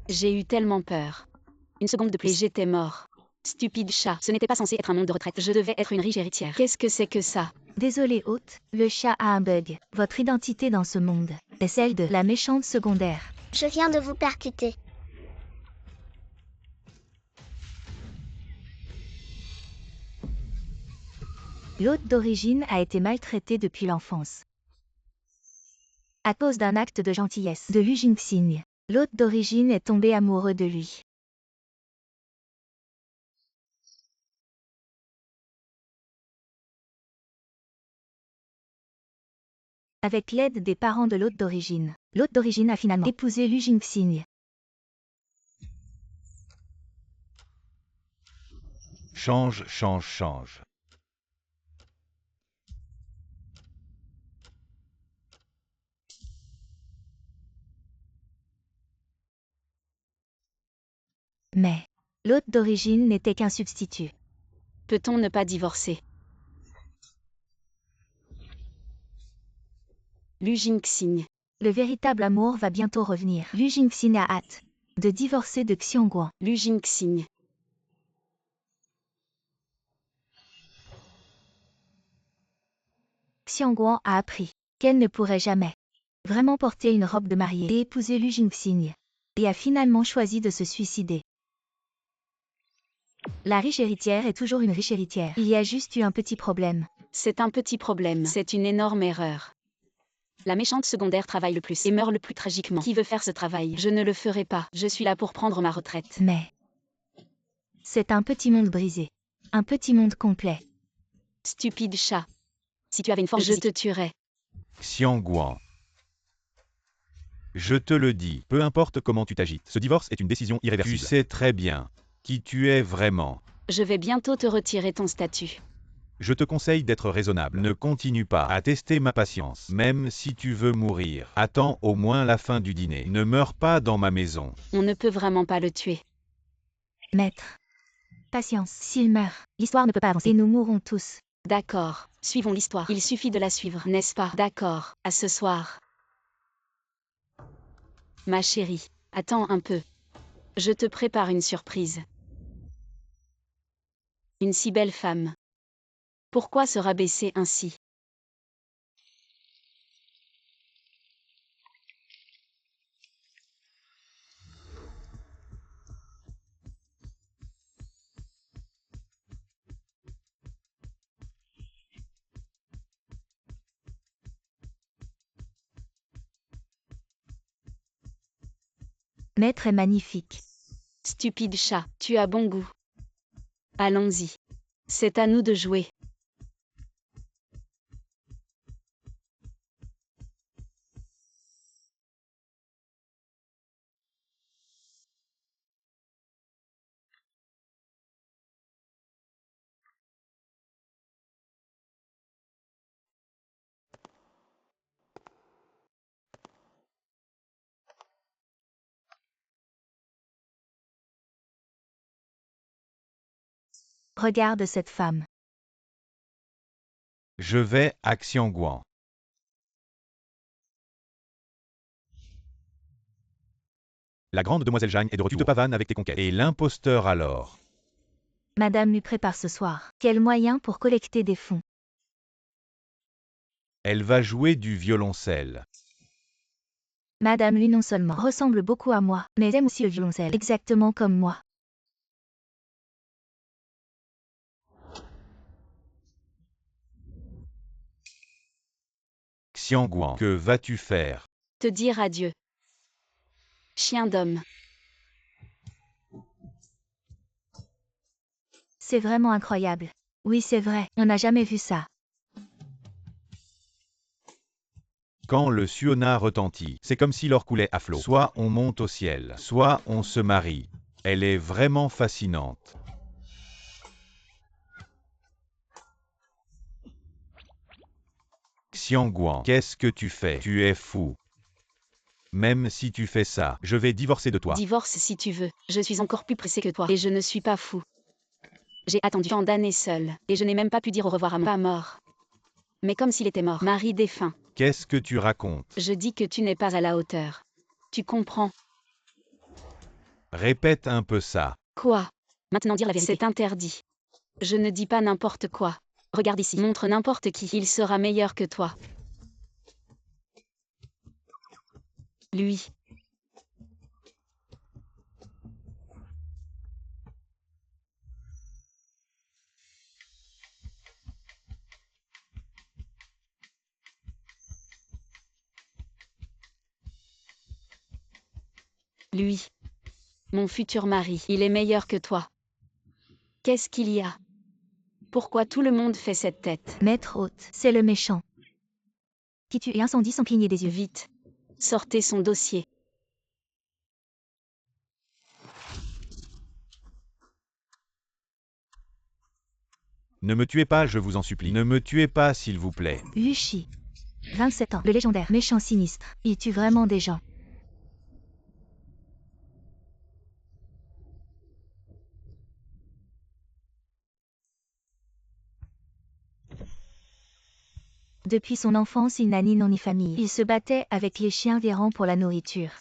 J'ai eu tellement peur. Une seconde de plus et j'étais mort. Stupide chat, ce n'était pas censé être un monde de retraite. Je devais être une riche héritière. Qu'est-ce que c'est que ça? Désolé hôte, le chat a un bug. Votre identité dans ce monde est celle de la méchante secondaire. Je viens de vous percuter. L'hôte d'origine a été maltraité depuis l'enfance. À cause d'un acte de gentillesse de Lu Jingxing, l'hôte d'origine est tombé amoureux de lui. Avec l'aide des parents de l'hôte d'origine a finalement épousé Lu Jingxing. Change, change, change. Mais l'hôte d'origine n'était qu'un substitut. Peut-on ne pas divorcer? Lu Jingxing. Le véritable amour va bientôt revenir. Lu Jingxing a hâte de divorcer de Xiongguan. Lu Jingxing. Xiongguan a appris qu'elle ne pourrait jamais vraiment porter une robe de mariée et épouser Lu Jingxing, et a finalement choisi de se suicider. La riche héritière est toujours une riche héritière. Il y a juste eu un petit problème. C'est un petit problème. C'est une énorme erreur. La méchante secondaire travaille le plus et meurt le plus tragiquement. Qui veut faire ce travail? Je ne le ferai pas. Je suis là pour prendre ma retraite. Mais c'est un petit monde brisé. Un petit monde complet. Stupide chat. Si tu avais une forme je te tuerais. Xiangguan. Je te le dis, peu importe comment tu t'agites, ce divorce est une décision irréversible. Tu sais très bien qui tu es vraiment. Je vais bientôt te retirer ton statut. Je te conseille d'être raisonnable. Ne continue pas à tester ma patience. Même si tu veux mourir, attends au moins la fin du dîner. Ne meurs pas dans ma maison. On ne peut vraiment pas le tuer. Maître. Patience. S'il meurt, l'histoire ne peut pas avancer et nous mourrons tous. D'accord, suivons l'histoire. Il suffit de la suivre, n'est-ce pas? D'accord, à ce soir. Ma chérie, attends un peu. Je te prépare une surprise. Une si belle femme. Pourquoi se rabaisser ainsi? Maître est magnifique. Stupide chat, tu as bon goût. Allons-y. C'est à nous de jouer. Regarde cette femme. Je vais à Xiangguan. La grande demoiselle Jeanne est de retour. Tu te pavanes avec tes conquêtes. Et l'imposteur alors? Madame lui prépare ce soir. Quel moyen pour collecter des fonds? Elle va jouer du violoncelle. Madame lui non seulement ressemble beaucoup à moi, mais aime aussi le violoncelle, exactement comme moi. Xiangguan, que vas-tu faire? Te dire adieu. Chien d'homme. C'est vraiment incroyable. Oui, c'est vrai, on n'a jamais vu ça. Quand le Suona retentit, c'est comme si l'or coulait à flot. Soit on monte au ciel, soit on se marie. Elle est vraiment fascinante. Xiangguan, qu'est-ce que tu fais? Tu es fou. Même si tu fais ça, je vais divorcer de toi. Divorce si tu veux. Je suis encore plus pressée que toi. Et je ne suis pas fou. J'ai attendu tant d'années seule. Et je n'ai même pas pu dire au revoir à mon pas mort. Mais comme s'il était mort. Mari défunt. Qu'est-ce que tu racontes? Je dis que tu n'es pas à la hauteur. Tu comprends? Répète un peu ça. Quoi? Maintenant dire la vérité. C'est interdit. Je ne dis pas n'importe quoi. Regarde ici. Montre n'importe qui. Il sera meilleur que toi. Lui. Lui. Mon futur mari. Il est meilleur que toi. Qu'est-ce qu'il y a? Pourquoi tout le monde fait cette tête? Maître hôte, c'est le méchant. Qui tue et incendie sans cligner des yeux. Vite. Sortez son dossier. Ne me tuez pas, je vous en supplie. Ne me tuez pas, s'il vous plaît. Yu Shi. 27 ans, le légendaire méchant sinistre. Il tue vraiment des gens. Depuis son enfance, il n'a ni nom ni famille. Il se battait avec les chiens errants pour la nourriture.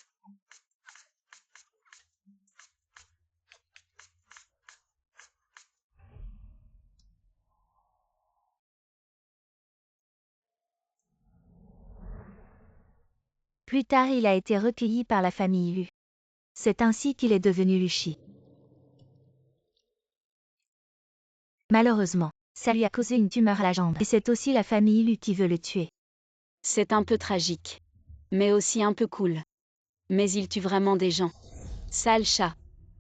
Plus tard, il a été recueilli par la famille Lu. C'est ainsi qu'il est devenu Lu Shi. Malheureusement, ça lui a causé une tumeur à la jambe. Et c'est aussi la famille Lu qui veut le tuer. C'est un peu tragique. Mais aussi un peu cool. Mais il tue vraiment des gens. Sale chat.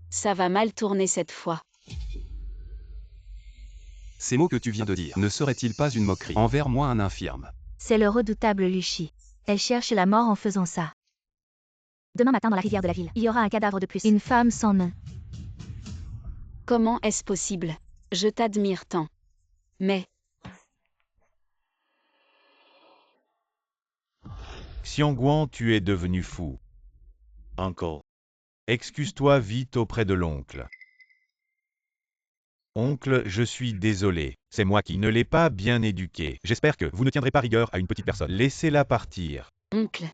Ça va mal tourner cette fois. Ces mots que tu viens de dire ne seraient-ils pas une moquerie envers moi, un infirme? C'est le redoutable Lu Shi. Elle cherche la mort en faisant ça. Demain matin dans la rivière de la ville, il y aura un cadavre de plus. Une femme sans nom. Comment est-ce possible? Je t'admire tant. Mais, Xiangguan, tu es devenu fou. Uncle. Excuse-toi vite auprès de l'oncle. Oncle, je suis désolé. C'est moi qui ne l'ai pas bien éduqué. J'espère que vous ne tiendrez pas rigueur à une petite personne. Laissez-la partir. oncle,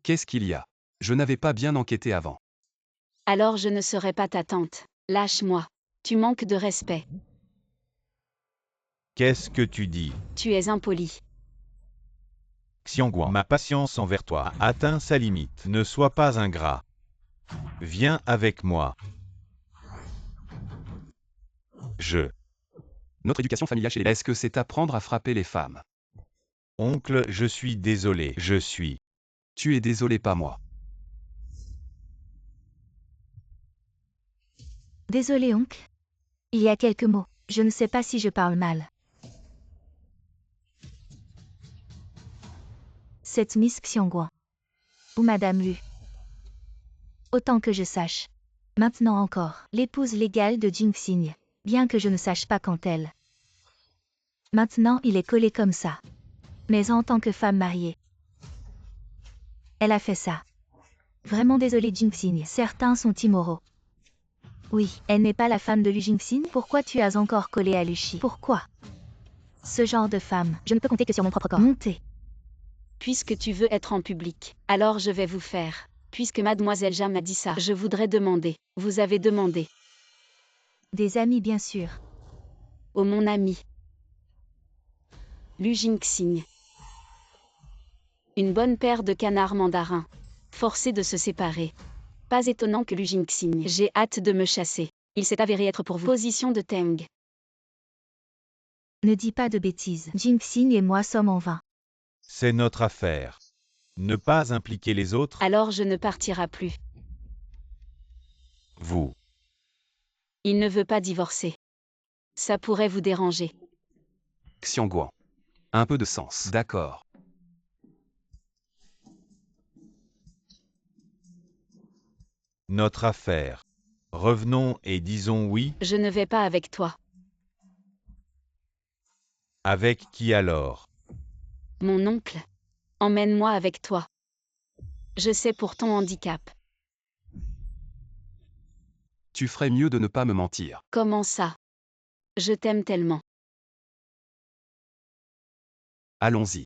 Qu'est-ce qu'il y a? Je n'avais pas bien enquêté avant. alors je ne serai pas ta tante. Lâche-moi. Tu manques de respect. Qu'est-ce que tu dis? Tu es impoli. Xiangguan, ma patience envers toi a atteint sa limite. Ne sois pas ingrat. Viens avec moi. Notre éducation familiale chez les... Est-ce que c'est apprendre à frapper les femmes? Oncle, je suis désolé. Tu es désolé, pas moi. Désolé, oncle. Il y a quelques mots. Je ne sais pas si je parle mal. C'est Miss Xiangguan. Ou Madame Lu. Autant que je sache. Maintenant encore, l'épouse légale de Jing Xing. Bien que je ne sache pas quand elle. Maintenant, il est collé comme ça. Mais en tant que femme mariée. Elle a fait ça. Vraiment désolé, Jing Xing. Certains sont immoraux. Oui, elle n'est pas la femme de Lu Jingxin. Pourquoi tu as encore collé à Lu Shi? Pourquoi? Ce genre de femme, je ne peux compter que sur mon propre corps. Montez. Puisque tu veux être en public, alors je vais vous faire. Puisque mademoiselle Jam m'a dit ça, je voudrais demander. Vous avez demandé. Des amis, bien sûr. Oh mon ami. Lu Jingxing. Une bonne paire de canards mandarins. Forcés de se séparer. Pas étonnant que Lu Jingxing. J'ai hâte de me chasser. Il s'est avéré être pour vous. Position de Teng. Ne dis pas de bêtises. Jingxing et moi sommes en vain. C'est notre affaire. Ne pas impliquer les autres. Alors je ne partirai plus. Vous. Il ne veut pas divorcer. Ça pourrait vous déranger. Xiangguan. Un peu de sens. D'accord. Notre affaire. Revenons et disons oui. Je ne vais pas avec toi. Avec qui alors? Mon oncle. Emmène-moi avec toi. Je sais pour ton handicap. Tu ferais mieux de ne pas me mentir. Comment ça? Je t'aime tellement. Allons-y.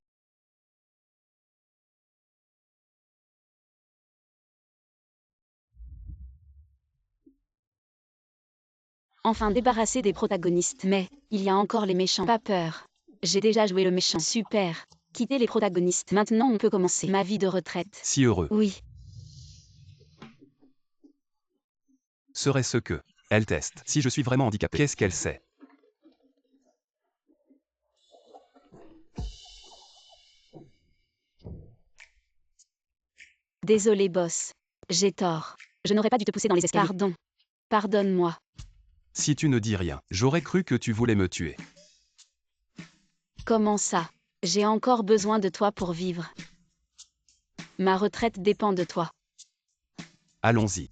Enfin débarrassé des protagonistes. Mais, il y a encore les méchants. Pas peur. J'ai déjà joué le méchant. Super. Quitter les protagonistes. Maintenant on peut commencer ma vie de retraite. Si heureux. Oui. Serait-ce que elle teste. Si je suis vraiment handicapé, qu'est-ce qu'elle sait? Désolé boss. J'ai tort. Je n'aurais pas dû te pousser dans les escaliers. Pardon. Pardonne-moi. Si tu ne dis rien, j'aurais cru que tu voulais me tuer. Comment ça? J'ai encore besoin de toi pour vivre. Ma retraite dépend de toi. Allons-y.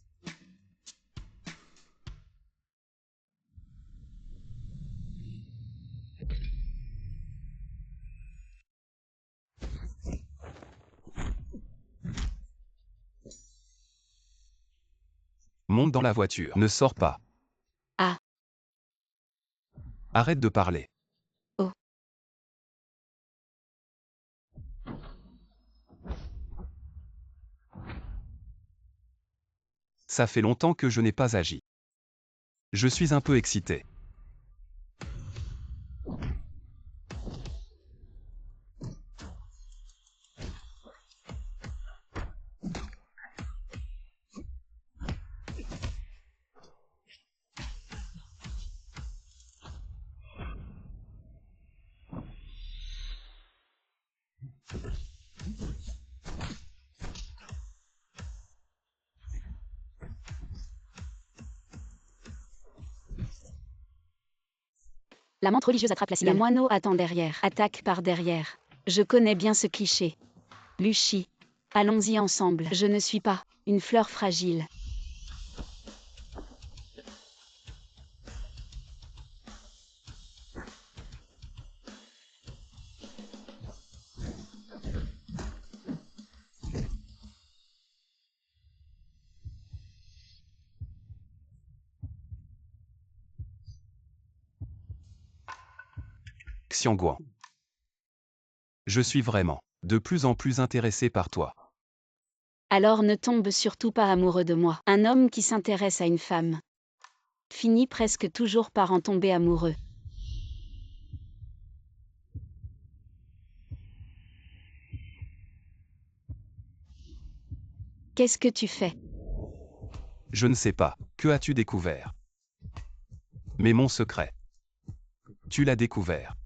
Monte dans la voiture. Ne sors pas. Ah. Arrête de parler. Oh. Ça fait longtemps que je n'ai pas agi. Je suis un peu excité. La menthe religieuse attrape la cigale. Le moineau attend derrière. Attaque par derrière. Je connais bien ce cliché. Lucie. Allons-y ensemble. Je ne suis pas une fleur fragile. Xiangguan. Je suis vraiment de plus en plus intéressé par toi. Alors ne tombe surtout pas amoureux de moi. Un homme qui s'intéresse à une femme finit presque toujours par en tomber amoureux. Qu'est-ce que tu fais? Je ne sais pas. Que as-tu découvert? Mais mon secret. Tu l'as découvert.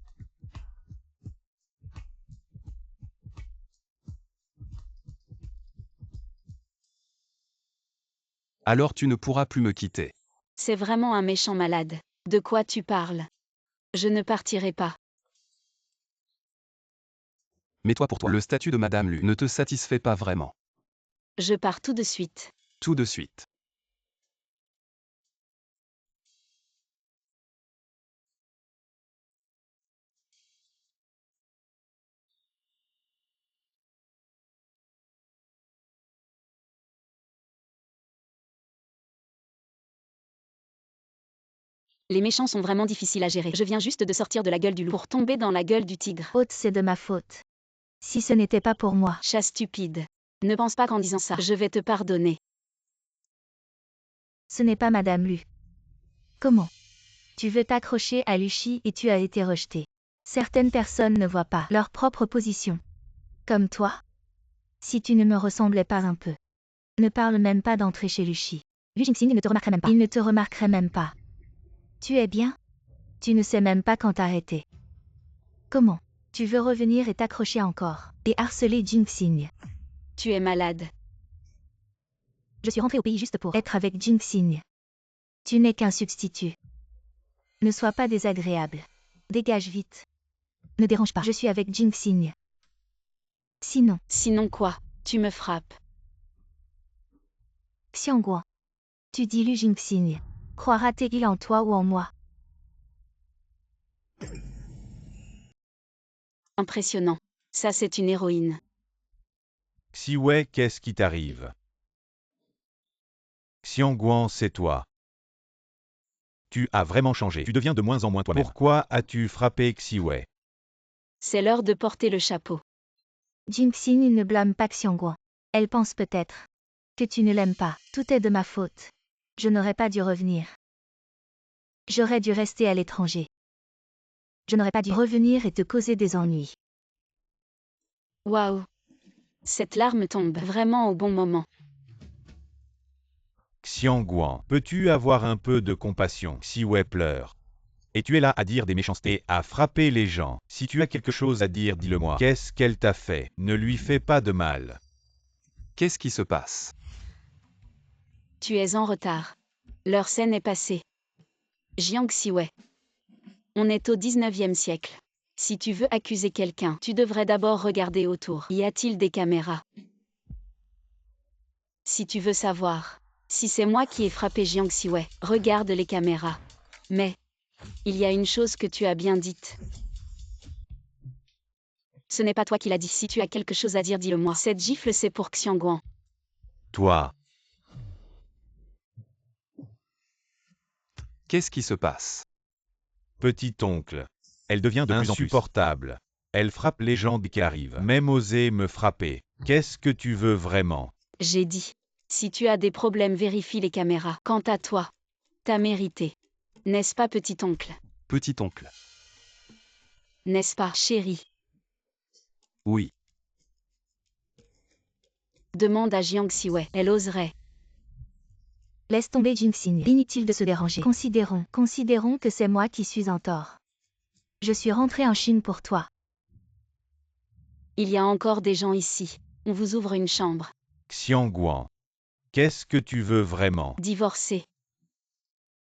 Alors tu ne pourras plus me quitter. C'est vraiment un méchant malade. De quoi tu parles? Je ne partirai pas. Mais toi pour toi, le statut de Madame Lu ne te satisfait pas vraiment. Je pars tout de suite. Tout de suite. Les méchants sont vraiment difficiles à gérer. Je viens juste de sortir de la gueule du loup pour tomber dans la gueule du tigre. Haute, c'est de ma faute. Si ce n'était pas pour moi. Chat stupide. Ne pense pas qu'en disant ça, je vais te pardonner. Ce n'est pas Madame Lu. Comment? Tu veux t'accrocher à Lucie et tu as été rejeté. Certaines personnes ne voient pas leur propre position. Comme toi. Si tu ne me ressemblais pas un peu. Ne parle même pas d'entrer chez Lucie. Lu Jingxing ne te remarquerait même pas. Il ne te remarquerait même pas. Tu es bien? Tu ne sais même pas quand t'arrêter. Comment? Tu veux revenir et t'accrocher encore, et harceler Jingxing. Tu es malade. Je suis rentrée au pays juste pour être avec Jingxing. Tu n'es qu'un substitut. Ne sois pas désagréable. Dégage vite. Ne dérange pas. Je suis avec Jingxing. Sinon. Sinon quoi? Tu me frappes. Xiangguan. Tu dis Lu Jingxing. Croira-t-il en toi ou en moi? Impressionnant. Ça c'est une héroïne. Xiwei, qu'est-ce qui t'arrive? Xiangguan, c'est toi. Tu as vraiment changé. Tu deviens de moins en moins toi-même. Pourquoi as-tu frappé Xiwei? C'est l'heure de porter le chapeau. Jingxing ne blâme pas Xiangguan. Elle pense peut-être que tu ne l'aimes pas. Tout est de ma faute. Je n'aurais pas dû revenir. J'aurais dû rester à l'étranger. Je n'aurais pas dû revenir et te causer des ennuis. Waouh. Cette larme tombe vraiment au bon moment. Xiangguan, peux-tu avoir un peu de compassion? Xiwei pleure. Et tu es là à dire des méchancetés, à frapper les gens. Si tu as quelque chose à dire, dis-le-moi. Qu'est-ce qu'elle t'a fait? Ne lui fais pas de mal. Qu'est-ce qui se passe? Tu es en retard. Leur scène est passée. Jiang Xiwei. On est au 19e siècle. Si tu veux accuser quelqu'un, tu devrais d'abord regarder autour. Y a-t-il des caméras? Si tu veux savoir si c'est moi qui ai frappé Jiang Xiwei, regarde les caméras. Mais il y a une chose que tu as bien dite. Ce n'est pas toi qui l'as dit. Si tu as quelque chose à dire, dis-le-moi. Cette gifle, c'est pour Xiangguan. Toi. Qu'est-ce qui se passe? Petit oncle. Elle devient de plus en plus insupportable. Elle frappe les gens dès qu'elle arrive. Même oser me frapper. Qu'est-ce que tu veux vraiment? J'ai dit. Si tu as des problèmes, vérifie les caméras. Quant à toi, t'as mérité. N'est-ce pas, petit oncle? Petit oncle. N'est-ce pas, chérie? Oui. Demande à Jiang Xiwei. Elle oserait. Laisse tomber Jingxin. Inutile de se déranger. Considérons que c'est moi qui suis en tort. Je suis rentrée en Chine pour toi. Il y a encore des gens ici. On vous ouvre une chambre. Xiangguan. Qu'est-ce que tu veux vraiment? Divorcer.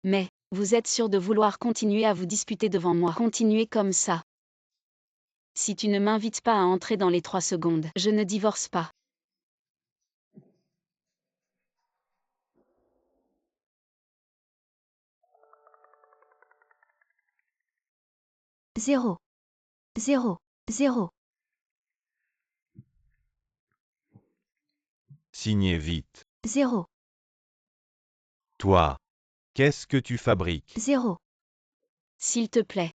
Mais, vous êtes sûr de vouloir continuer à vous disputer devant moi? Continuez comme ça. Si tu ne m'invites pas à entrer dans les 3 secondes, je ne divorce pas. Zéro. Signez vite. Zéro. Toi. Qu'est-ce que tu fabriques? Zéro. S'il te plaît.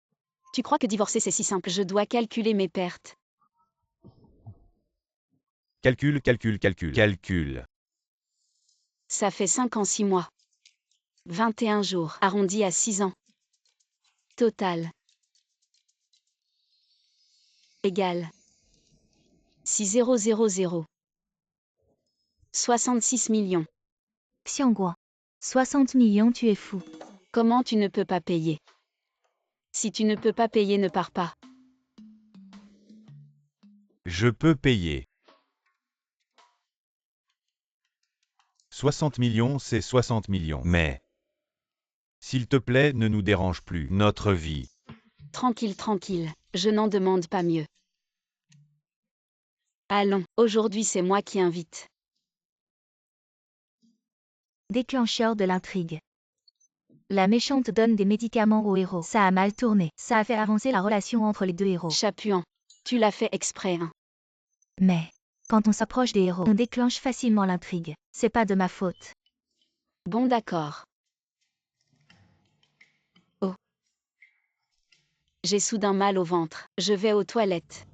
Tu crois que divorcer c'est si simple? Je dois calculer mes pertes. Calcule. Calcule. Ça fait 5 ans 6 mois. 21 jours, arrondi à 6 ans. Total. Égal. 6000. 66 millions. Xiangguan. 60 millions, tu es fou. Comment tu ne peux pas payer? Si tu ne peux pas payer, ne pars pas. Je peux payer. 60 millions, c'est 60 millions. Mais, s'il te plaît, ne nous dérange plus. Notre vie. Tranquille. Je n'en demande pas mieux. Allons, aujourd'hui c'est moi qui invite. Déclencheur de l'intrigue. La méchante donne des médicaments au héros. Ça a mal tourné. Ça a fait avancer la relation entre les deux héros. Chapuan. Tu l'as fait exprès, hein. Mais, quand on s'approche des héros, on déclenche facilement l'intrigue. C'est pas de ma faute. Bon d'accord. Oh. J'ai soudain mal au ventre. Je vais aux toilettes.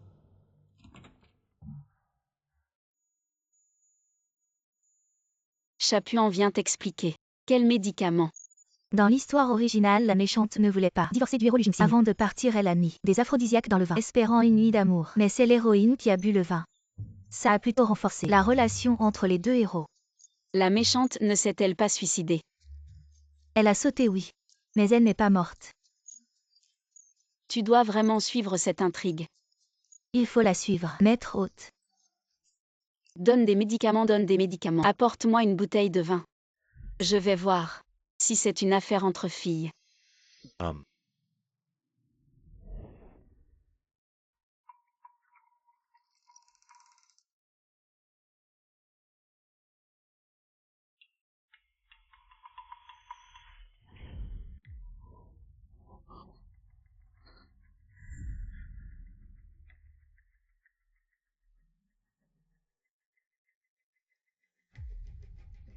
Chapuan vient t'expliquer. Quel médicament? Dans l'histoire originale, la méchante ne voulait pas divorcer du héros Lu Jingxin. Avant de partir, elle a mis des aphrodisiaques dans le vin, espérant une nuit d'amour. Mais c'est l'héroïne qui a bu le vin. Ça a plutôt renforcé la relation entre les deux héros. La méchante ne s'est-elle pas suicidée? Elle a sauté, oui. Mais elle n'est pas morte. Tu dois vraiment suivre cette intrigue. Il faut la suivre. Maître hôte. Donne des médicaments. Apporte-moi une bouteille de vin. Je vais voir si c'est une affaire entre filles.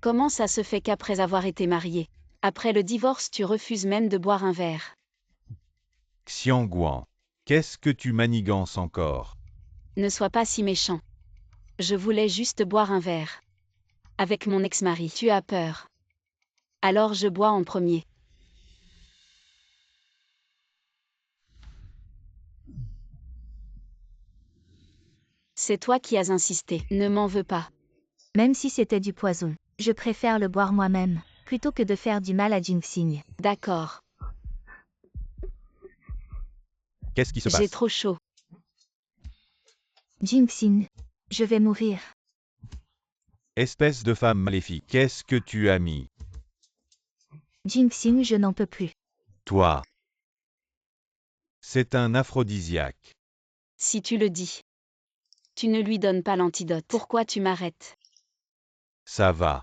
Comment ça se fait qu'après avoir été marié, après le divorce, tu refuses même de boire un verre? Xiangguan. Qu'est-ce que tu manigances encore? Ne sois pas si méchant. Je voulais juste boire un verre. Avec mon ex-mari. Tu as peur. Alors je bois en premier. C'est toi qui as insisté, ne m'en veux pas. Même si c'était du poison, je préfère le boire moi-même, plutôt que de faire du mal à Jingxing. D'accord. Qu'est-ce qui se J'ai passe? trop chaud. Jingxing, je vais mourir. Espèce de femme maléfique, qu'est-ce que tu as mis? Jingxing, je n'en peux plus. Toi. C'est un aphrodisiaque. Si tu le dis. Tu ne lui donnes pas l'antidote. Pourquoi tu m'arrêtes? Ça va.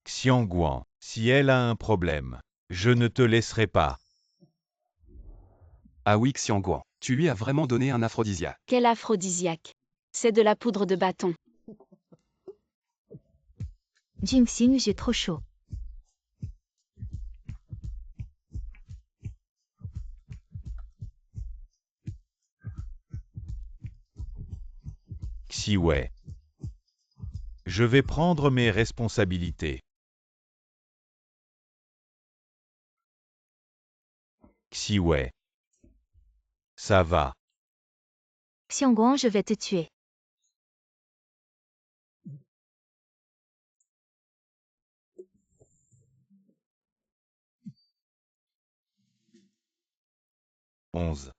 Xiangguan, si elle a un problème, je ne te laisserai pas. Ah oui Xiangguan, tu lui as vraiment donné un aphrodisiaque. Quel aphrodisiaque. C'est de la poudre de bâton. Jingxing, j'ai trop chaud. Xiwei. Je vais prendre mes responsabilités. Xiwei. Ça va. Xiangguan, je vais te tuer. Onze.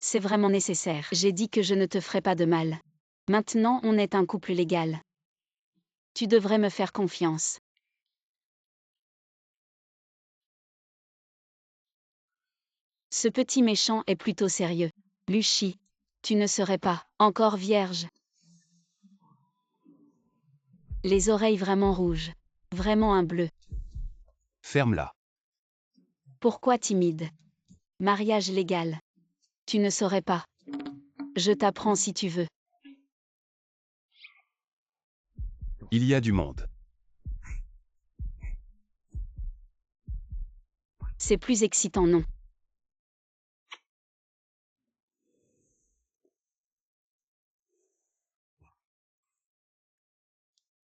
C'est vraiment nécessaire. J'ai dit que je ne te ferai pas de mal. Maintenant, on est un couple légal. Tu devrais me faire confiance. Ce petit méchant est plutôt sérieux. Luchi, tu ne serais pas encore vierge. Les oreilles vraiment rouges. Vraiment un bleu. Ferme-la. Pourquoi timide? Mariage légal. Tu ne saurais pas. Je t'apprends si tu veux. Il y a du monde. C'est plus excitant, non?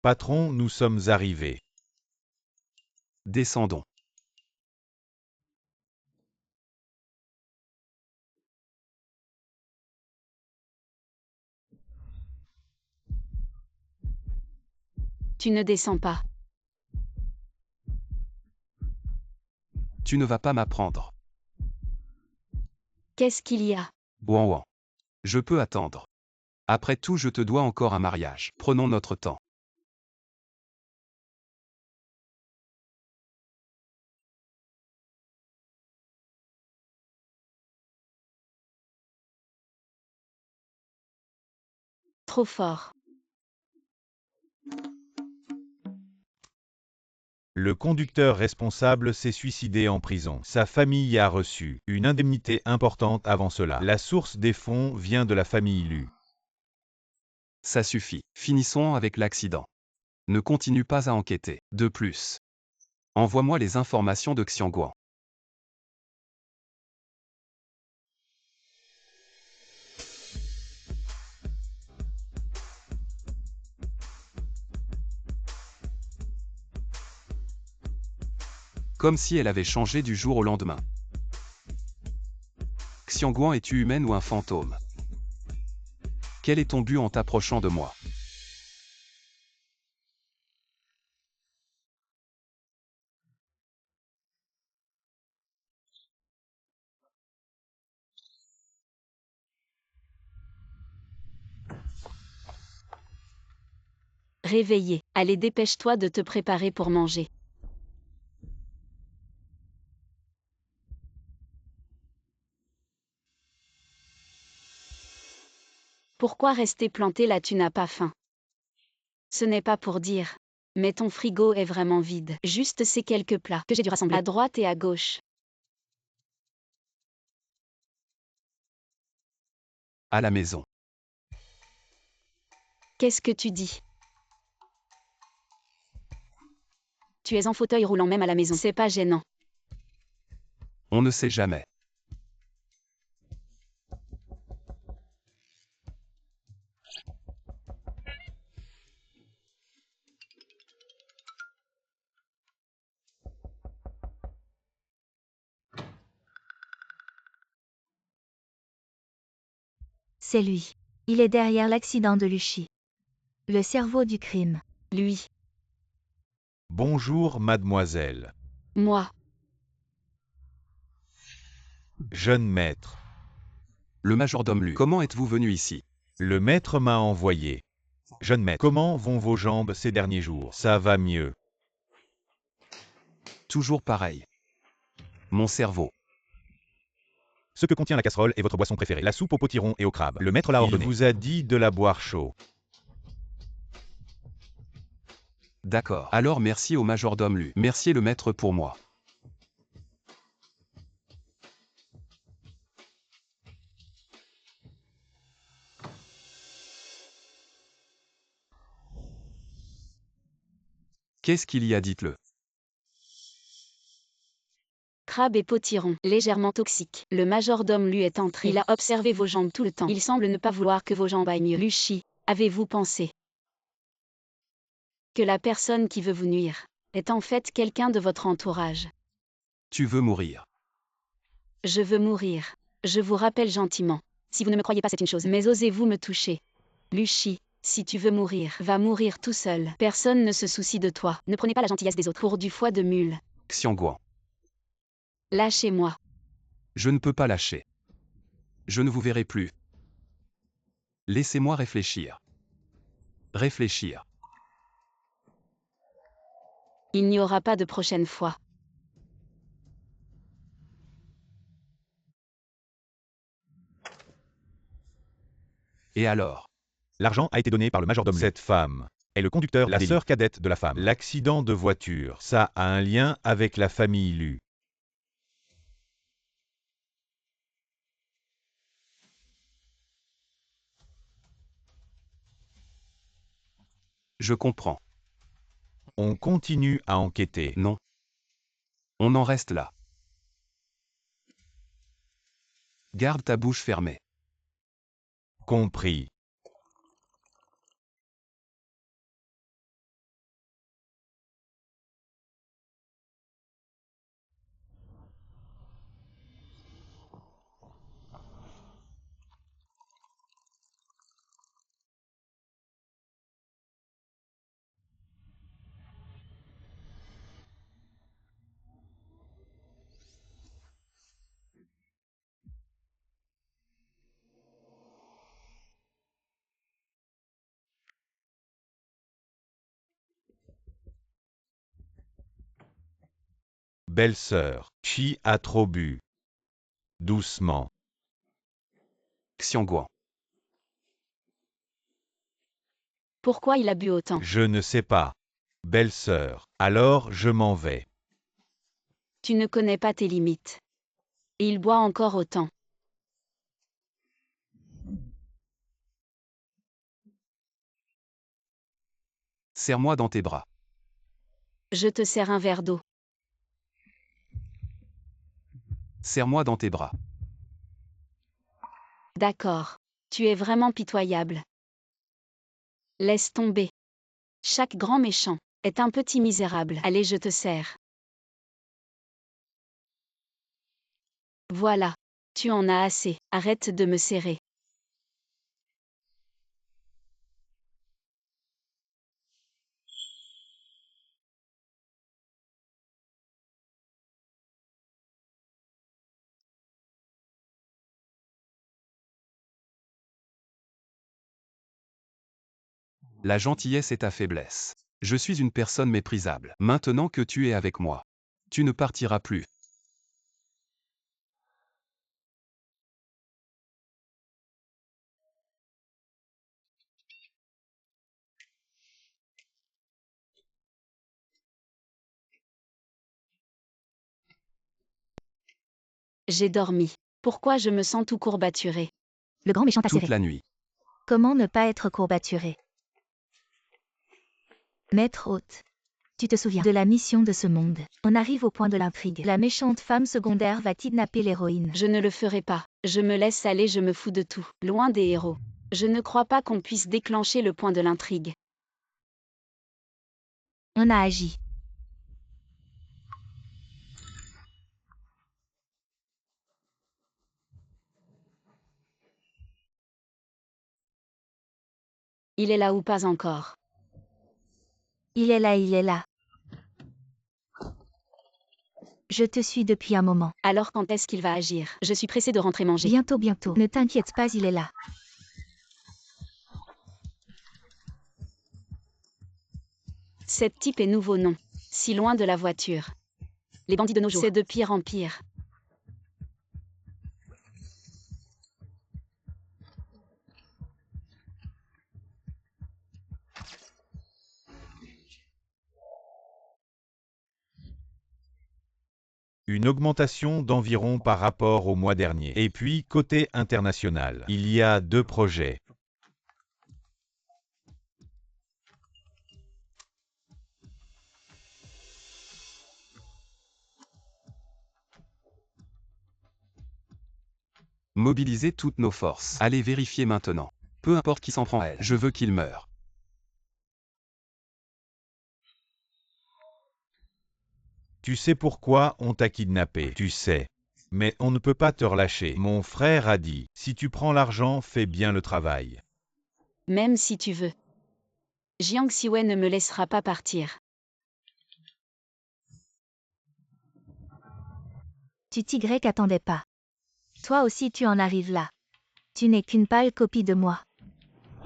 Patron, nous sommes arrivés. Descendons. Tu ne descends pas. Tu ne vas pas m'apprendre. Qu'est-ce qu'il y a? Wan. Je peux attendre. Après tout, je te dois encore un mariage. Prenons notre temps. Trop fort. Le conducteur responsable s'est suicidé en prison. Sa famille a reçu une indemnité importante avant cela. La source des fonds vient de la famille Lu. Ça suffit. Finissons avec l'accident. Ne continue pas à enquêter. De plus. Envoie-moi les informations de Xiangguan. Comme si elle avait changé du jour au lendemain. Xiangguan, es-tu humaine ou un fantôme? Quel est ton but en t'approchant de moi? Réveillé. Allez, dépêche-toi de te préparer pour manger. Pourquoi rester planté là? Tu n'as pas faim? Ce n'est pas pour dire. Mais ton frigo est vraiment vide. Juste ces quelques plats que j'ai dû rassembler à droite et à gauche. À la maison. Qu'est-ce que tu dis? Tu es en fauteuil roulant même à la maison. C'est pas gênant. On ne sait jamais. C'est lui. Il est derrière l'accident de Lucie. Le cerveau du crime. Lui. Bonjour, mademoiselle. Moi. Jeune maître. Le majordome Lu. Comment êtes-vous venu ici? Le maître m'a envoyé. Jeune maître, comment vont vos jambes ces derniers jours? Ça va mieux. Toujours pareil. Mon cerveau. Ce que contient la casserole est votre boisson préférée. La soupe au potiron et au crabe. Le maître l'a ordonné. Il vous a dit de la boire chaud. D'accord. Alors merci au majordome Lu. Merci le maître pour moi. Qu'est-ce qu'il y a, dites-le. Crabe et potiron, légèrement toxique. Le majordome lui est entré. Il a observé vos jambes tout le temps. Il semble ne pas vouloir que vos jambes aillent mieux. Lucie, avez-vous pensé que la personne qui veut vous nuire est en fait quelqu'un de votre entourage? Tu veux mourir. Je veux mourir. Je vous rappelle gentiment. Si vous ne me croyez pas, c'est une chose, mais osez-vous me toucher? Lucie, si tu veux mourir, va mourir tout seul. Personne ne se soucie de toi. Ne prenez pas la gentillesse des autres pour du foie de mule. Xiangguan. Lâchez-moi. Je ne peux pas lâcher. Je ne vous verrai plus. Laissez-moi réfléchir. Réfléchir. Il n'y aura pas de prochaine fois. Et alors? L'argent a été donné par le majordome. Cette femme est le conducteur, la sœur cadette de la femme. L'accident de voiture, ça a un lien avec la famille Lu. Je comprends. On continue à enquêter. Non. On en reste là. Garde ta bouche fermée. Compris. Belle-sœur, Chi a trop bu. Doucement. Xiangguan. Pourquoi il a bu autant? Je ne sais pas. Belle-sœur, alors je m'en vais. Tu ne connais pas tes limites. Et il boit encore autant. Serre-moi dans tes bras. Je te sers un verre d'eau. Serre-moi dans tes bras. D'accord. Tu es vraiment pitoyable. Laisse tomber. Chaque grand méchant est un petit misérable. Allez, je te sers. Voilà. Tu en as assez. Arrête de me serrer. La gentillesse est ta faiblesse. Je suis une personne méprisable. Maintenant que tu es avec moi, tu ne partiras plus. J'ai dormi. Pourquoi je me sens tout courbaturé? Le grand méchant t'a Toute serré. la nuit. Comment ne pas être courbaturé? Maître hôte. Tu te souviens de la mission de ce monde. On arrive au point de l'intrigue. La méchante femme secondaire va kidnapper l'héroïne. Je ne le ferai pas. Je me laisse aller, je me fous de tout. Loin des héros. Je ne crois pas qu'on puisse déclencher le point de l'intrigue. On a agi. Il est là ou pas encore? Il est là, il est là. Je te suis depuis un moment. Alors quand est-ce qu'il va agir? Je suis pressée de rentrer manger. Bientôt, bientôt. Ne t'inquiète pas, il est là. Cette type est nouveau, non? Si loin de la voiture. Les bandits de nos jours. C'est de pire en pire. Une augmentation d'environ par rapport au mois dernier. Et puis, côté international, il y a 2 projets. Mobilisez toutes nos forces. Allez vérifier maintenant. Peu importe qui s'en prend à elle, je veux qu'il meure. Tu sais pourquoi on t'a kidnappé, tu sais. Mais on ne peut pas te relâcher. Mon frère a dit, si tu prends l'argent, fais bien le travail. Même si tu veux. Jiang Siwei ne me laissera pas partir. Tu Y attendais pas. Toi aussi tu en arrives là. Tu n'es qu'une pâle copie de moi.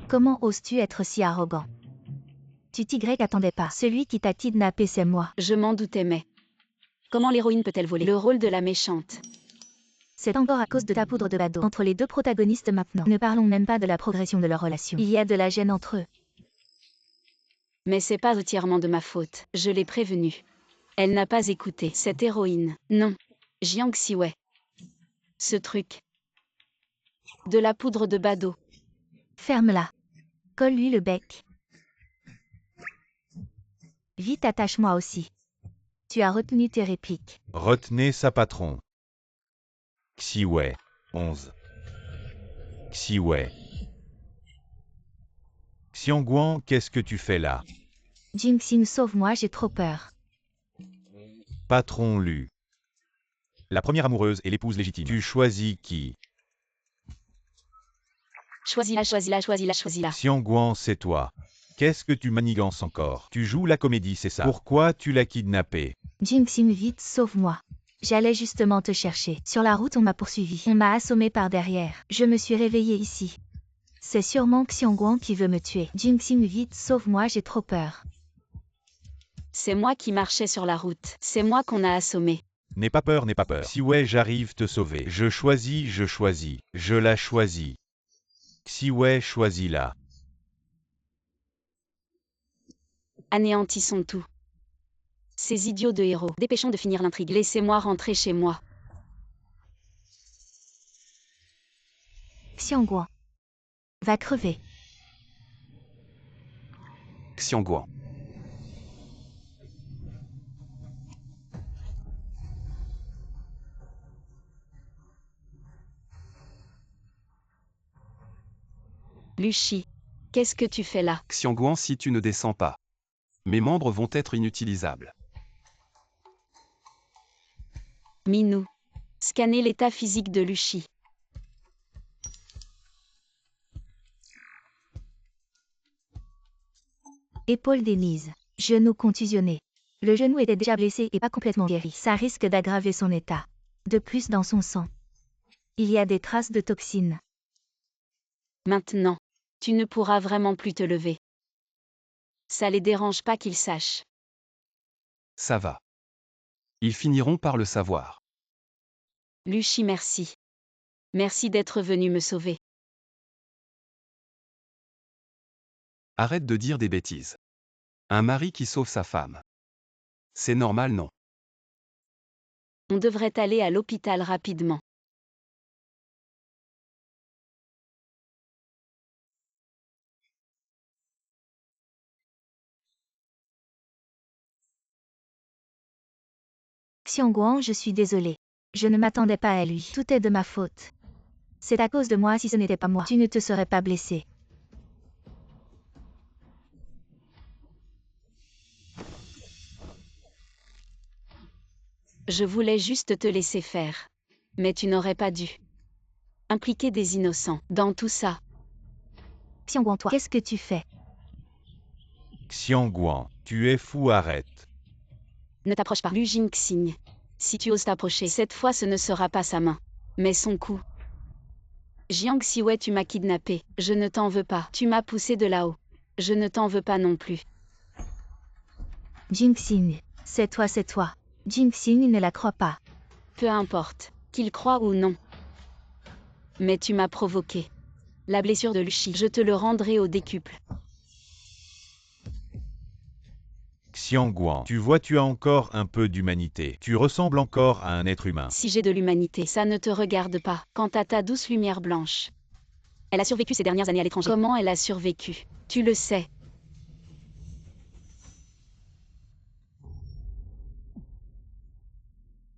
Comment oses-tu être si arrogant? Tu Y attendais pas. Celui qui t'a kidnappé, c'est moi. Je m'en doutais, mais... Comment l'héroïne peut-elle voler le rôle de la méchante? C'est encore à cause de ta poudre de badaud. Entre les deux protagonistes maintenant. Ne parlons même pas de la progression de leur relation. Il y a de la gêne entre eux. Mais c'est pas entièrement de ma faute. Je l'ai prévenue. Elle n'a pas écouté. Cette héroïne. Non. Jiang Siwei. Ce truc. De la poudre de badaud. Ferme-la. Colle-lui le bec. Vite, attache-moi aussi. Tu as retenu tes répliques. Retenez sa patron. Siwei. 11. Siwei. Xiangguan, qu'est-ce que tu fais là? Jingxing, sauve-moi, j'ai trop peur. Patron Lu. La première amoureuse et l'épouse légitime. Tu choisis qui? Choisis-la, choisis-la, choisis-la, choisis-la. Xiangguan, c'est toi. Qu'est-ce que tu manigances encore? Tu joues la comédie, c'est ça? Pourquoi tu l'as kidnappé? Jingxing, vite, sauve-moi. J'allais justement te chercher. Sur la route, on m'a poursuivi. On m'a assommé par derrière. Je me suis réveillée ici. C'est sûrement Xiangguan qui veut me tuer. Jingxing, vite, sauve-moi, j'ai trop peur. C'est moi qui marchais sur la route. C'est moi qu'on a assommé. N'aie pas peur, n'aie pas peur. Siwei, j'arrive te sauver. Je choisis, je choisis. Je la choisis. Siwei, choisis-la. Anéantissons tout. Ces idiots de héros. Dépêchons de finir l'intrigue. Laissez-moi rentrer chez moi. Xiangguan. Va crever. Xiangguan. Lu Shi. Qu'est-ce que tu fais là? Xiangguan, si tu ne descends pas, mes membres vont être inutilisables. Minou. Scanner l'état physique de Lu Shi. Épaule Denise. Genou contusionné. Le genou était déjà blessé et pas complètement guéri. Ça risque d'aggraver son état. De plus, dans son sang, il y a des traces de toxines. Maintenant. Tu ne pourras vraiment plus te lever. Ça les dérange pas qu'ils sachent. Ça va. Ils finiront par le savoir. Lu Shi, merci. Merci d'être venu me sauver. Arrête de dire des bêtises. Un mari qui sauve sa femme. C'est normal, non? On devrait aller à l'hôpital rapidement. Xiangguan, je suis désolée. Je ne m'attendais pas à lui. Tout est de ma faute. C'est à cause de moi. Si ce n'était pas moi, tu ne te serais pas blessé. Je voulais juste te laisser faire. Mais tu n'aurais pas dû. Impliquer des innocents dans tout ça. Xiangguang, toi, qu'est-ce que tu fais? Xiangguang, tu es fou, arrête. Ne t'approche pas. Lu Jingxing. Si tu oses t'approcher, cette fois ce ne sera pas sa main, mais son cou. Jiang Siwei, tu m'as kidnappé. Je ne t'en veux pas. Tu m'as poussé de là-haut. Je ne t'en veux pas non plus. Jingxing, c'est toi, c'est toi. Jingxing ne la croit pas. Peu importe, qu'il croie ou non. Mais tu m'as provoqué. La blessure de Luchi, je te le rendrai au décuple. Xiangguang, tu vois, tu as encore un peu d'humanité. Tu ressembles encore à un être humain. Si j'ai de l'humanité, ça ne te regarde pas. Quant à ta douce lumière blanche. Elle a survécu ces dernières années à l'étranger. Comment elle a survécu? Tu le sais.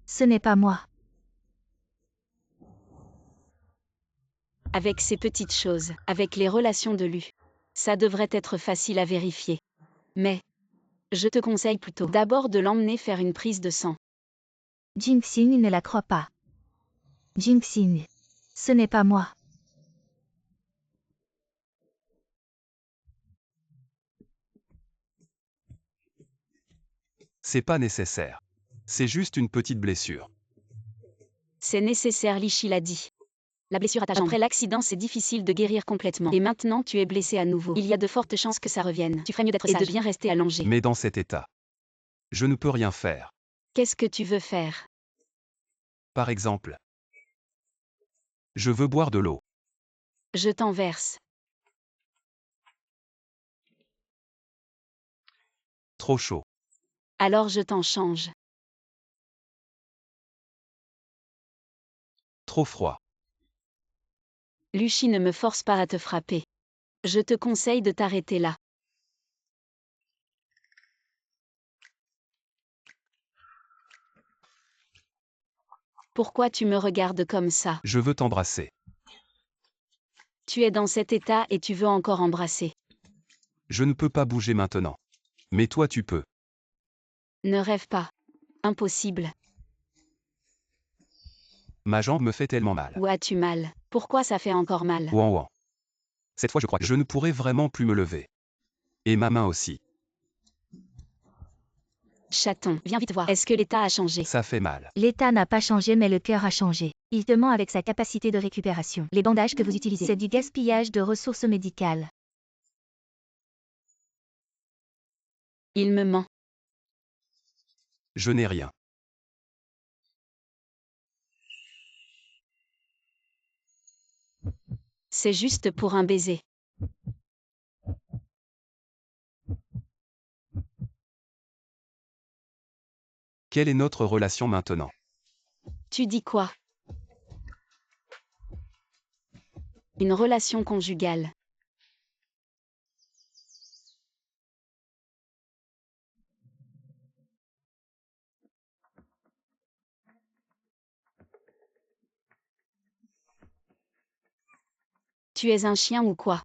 Ce n'est pas moi. Avec ces petites choses, avec les relations de Lu. Ça devrait être facile à vérifier. Mais, je te conseille plutôt d'abord de l'emmener faire une prise de sang. Jingxing ne la croit pas. Jingxing, ce n'est pas moi. C'est pas nécessaire. C'est juste une petite blessure. C'est nécessaire, Lichi l'a dit. La blessure à ta jambe. Après l'accident, c'est difficile de guérir complètement. Et maintenant, tu es blessé à nouveau. Il y a de fortes chances que ça revienne. Tu ferais mieux d'être sage et de bien rester allongé. Mais dans cet état, je ne peux rien faire. Qu'est-ce que tu veux faire? Par exemple, je veux boire de l'eau. Je t'en verse. Trop chaud. Alors je t'en change. Trop froid. Luchi, ne me force pas à te frapper. Je te conseille de t'arrêter là. Pourquoi tu me regardes comme ça? Je veux t'embrasser. Tu es dans cet état et tu veux encore embrasser. Je ne peux pas bouger maintenant. Mais toi tu peux. Ne rêve pas. Impossible. Ma jambe me fait tellement mal. Où as-tu mal? Pourquoi ça fait encore mal? Ouan ouan. Cette fois je crois que je ne pourrai vraiment plus me lever. Et ma main aussi. Chaton, viens vite voir. Est-ce que l'état a changé? Ça fait mal. L'état n'a pas changé mais le cœur a changé. Il te ment avec sa capacité de récupération. Les bandages que vous utilisez, c'est du gaspillage de ressources médicales. Il me ment. Je n'ai rien. C'est juste pour un baiser. Quelle est notre relation maintenant? Tu dis quoi? Une relation conjugale. Tu es un chien ou quoi?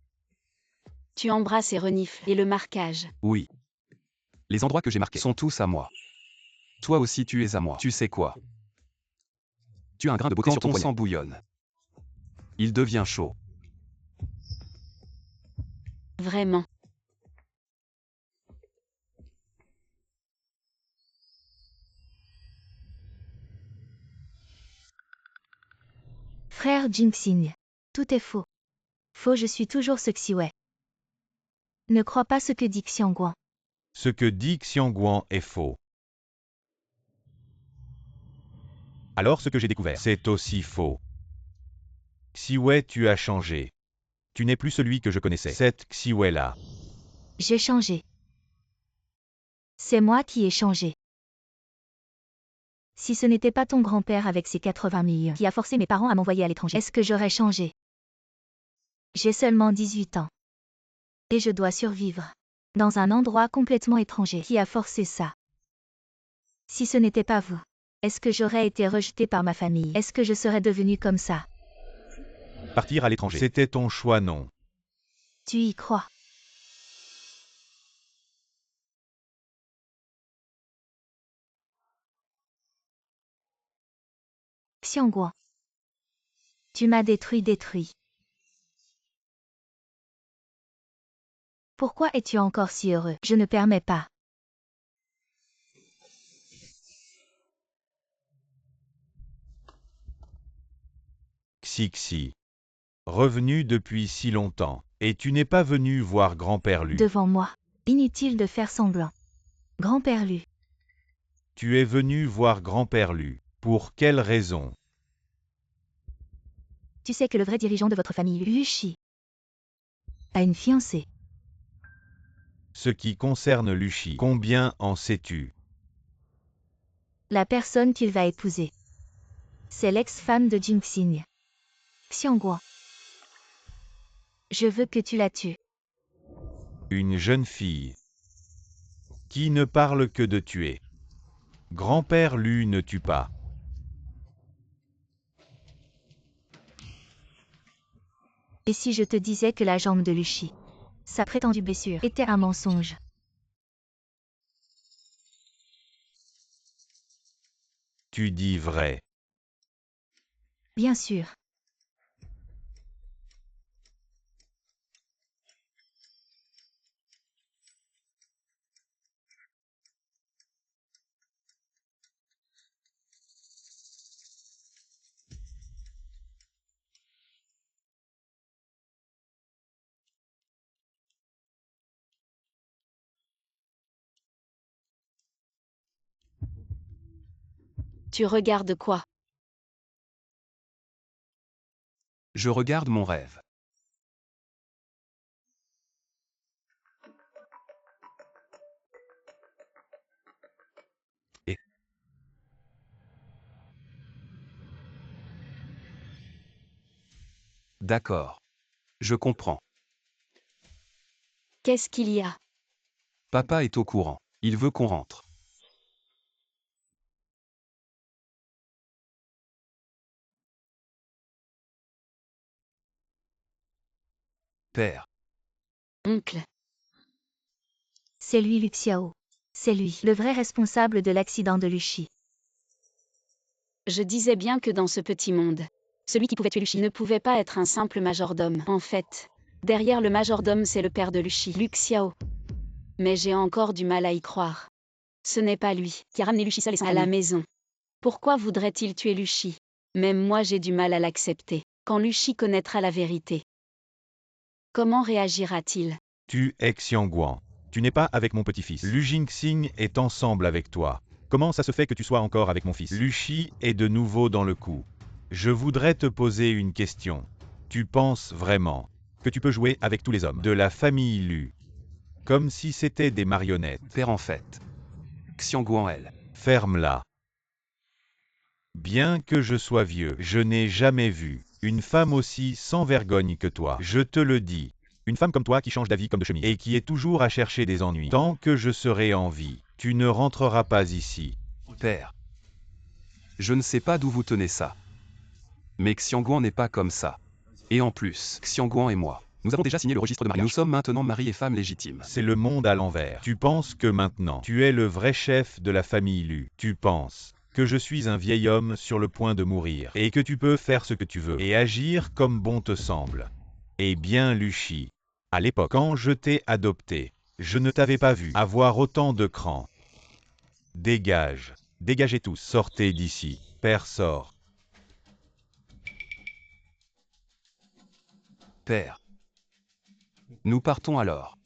Tu embrasses et renifles. Et le marquage. Oui. Les endroits que j'ai marqués sont tous à moi. Toi aussi tu es à moi. Tu sais quoi? Tu as un grain de beauté sur ton poignet. Quand ton sang bouillonne, il devient chaud. Vraiment. Frère Jingxing. Tout est faux. Faux, je suis toujours ce Xiwei. Ne crois pas ce que dit Xiangguang. Ce que dit Xiangguang est faux. Alors ce que j'ai découvert, c'est aussi faux. Xiwei, tu as changé. Tu n'es plus celui que je connaissais. Cette Xiwei-là. J'ai changé. C'est moi qui ai changé. Si ce n'était pas ton grand-père avec ses 80 millions qui a forcé mes parents à m'envoyer à l'étranger, est-ce que j'aurais changé? J'ai seulement 18 ans. Et je dois survivre. Dans un endroit complètement étranger. Qui a forcé ça? Si ce n'était pas vous, est-ce que j'aurais été rejetée par ma famille? Est-ce que je serais devenue comme ça? Partir à l'étranger. C'était ton choix, non? Tu y crois? Xiangguang. Tu m'as détruit. Pourquoi es-tu encore si heureux? Je ne permets pas. Xixi. Revenu depuis si longtemps, et tu n'es pas venu voir grand-père Lu. Devant moi. Inutile de faire semblant. Grand-père Lu. Tu es venu voir grand-père Lu. Pour quelle raison? Tu sais que le vrai dirigeant de votre famille, Lu Shi, a une fiancée. Ce qui concerne Luchi, combien en sais-tu? La personne qu'il va épouser. C'est l'ex-femme de Jingxing. Xiangguo. Je veux que tu la tues. Une jeune fille qui ne parle que de tuer. Grand-père Lu ne tue pas. Et si je te disais que la jambe de Lu Shi, sa prétendue blessure, était un mensonge? Tu dis vrai. Bien sûr. Tu regardes quoi? Je regarde mon rêve. Et d'accord. Je comprends. Qu'est-ce qu'il y a? Papa est au courant. Il veut qu'on rentre. Père. Oncle. C'est lui Lu Xiao. C'est lui, le vrai responsable de l'accident de Lu Shi. Je disais bien que dans ce petit monde, celui qui pouvait tuer Luchi ne pouvait pas être un simple majordome. En fait, derrière le majordome, c'est le père de Luchi, Lu Xiao. Mais j'ai encore du mal à y croire. Ce n'est pas lui qui a ramené Luchi seul et sans à la maison. Pourquoi voudrait-il tuer Luchi? Même moi j'ai du mal à l'accepter. Quand Luchi connaîtra la vérité, comment réagira-t-il? Tu es Xiangguan. Tu n'es pas avec mon petit-fils. Lu Jingxing est ensemble avec toi. Comment ça se fait que tu sois encore avec mon fils? Luchi est de nouveau dans le coup. Je voudrais te poser une question. Tu penses vraiment que tu peux jouer avec tous les hommes de la famille Lu, comme si c'était des marionnettes? Père en fait. Xiangguan elle. Ferme-la. Bien que je sois vieux, je n'ai jamais vu une femme aussi sans vergogne que toi. Je te le dis. Une femme comme toi qui change d'avis comme de chemise et qui est toujours à chercher des ennuis. Tant que je serai en vie, tu ne rentreras pas ici. Père. Je ne sais pas d'où vous tenez ça. Mais Xiangguan n'est pas comme ça. Et en plus, Xiangguan et moi, nous avons déjà signé le registre de mariage. Nous sommes maintenant mari et femme légitimes. C'est le monde à l'envers. Tu penses que maintenant, tu es le vrai chef de la famille Lu. Tu penses que je suis un vieil homme sur le point de mourir et que tu peux faire ce que tu veux et agir comme bon te semble. Eh bien, Luchi, à l'époque quand je t'ai adopté, je ne t'avais pas vu avoir autant de cran. Dégage. Dégagez tous. Sortez d'ici. Père sort. Père. Nous partons alors.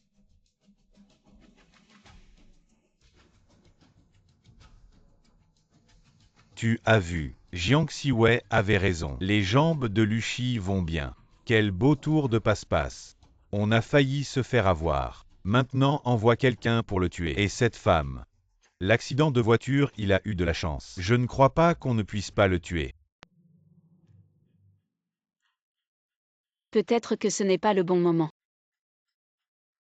Tu as vu, Jiang Xiwei avait raison. Les jambes de Luchi vont bien. Quel beau tour de passe-passe. On a failli se faire avoir. Maintenant envoie quelqu'un pour le tuer. Et cette femme. L'accident de voiture, il a eu de la chance. Je ne crois pas qu'on ne puisse pas le tuer. Peut-être que ce n'est pas le bon moment.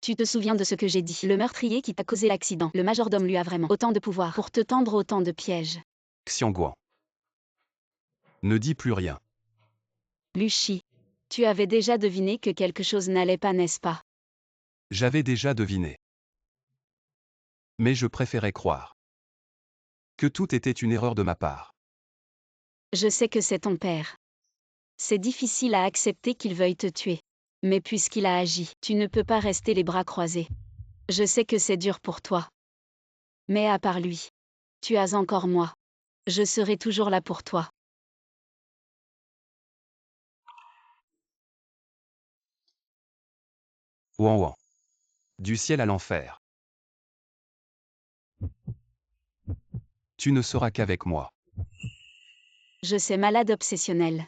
Tu te souviens de ce que j'ai dit? Le meurtrier qui t'a causé l'accident, le majordome lui a vraiment autant de pouvoir pour te tendre autant de pièges. Xiangguan. Ne dis plus rien. Luchi, tu avais déjà deviné que quelque chose n'allait pas, n'est-ce pas? J'avais déjà deviné. Mais je préférais croire que tout était une erreur de ma part. Je sais que c'est ton père. C'est difficile à accepter qu'il veuille te tuer. Mais puisqu'il a agi, tu ne peux pas rester les bras croisés. Je sais que c'est dur pour toi. Mais à part lui, tu as encore moi. Je serai toujours là pour toi. Ouan ouan. Du ciel à l'enfer. Tu ne seras qu'avec moi. Je sais, malade obsessionnel.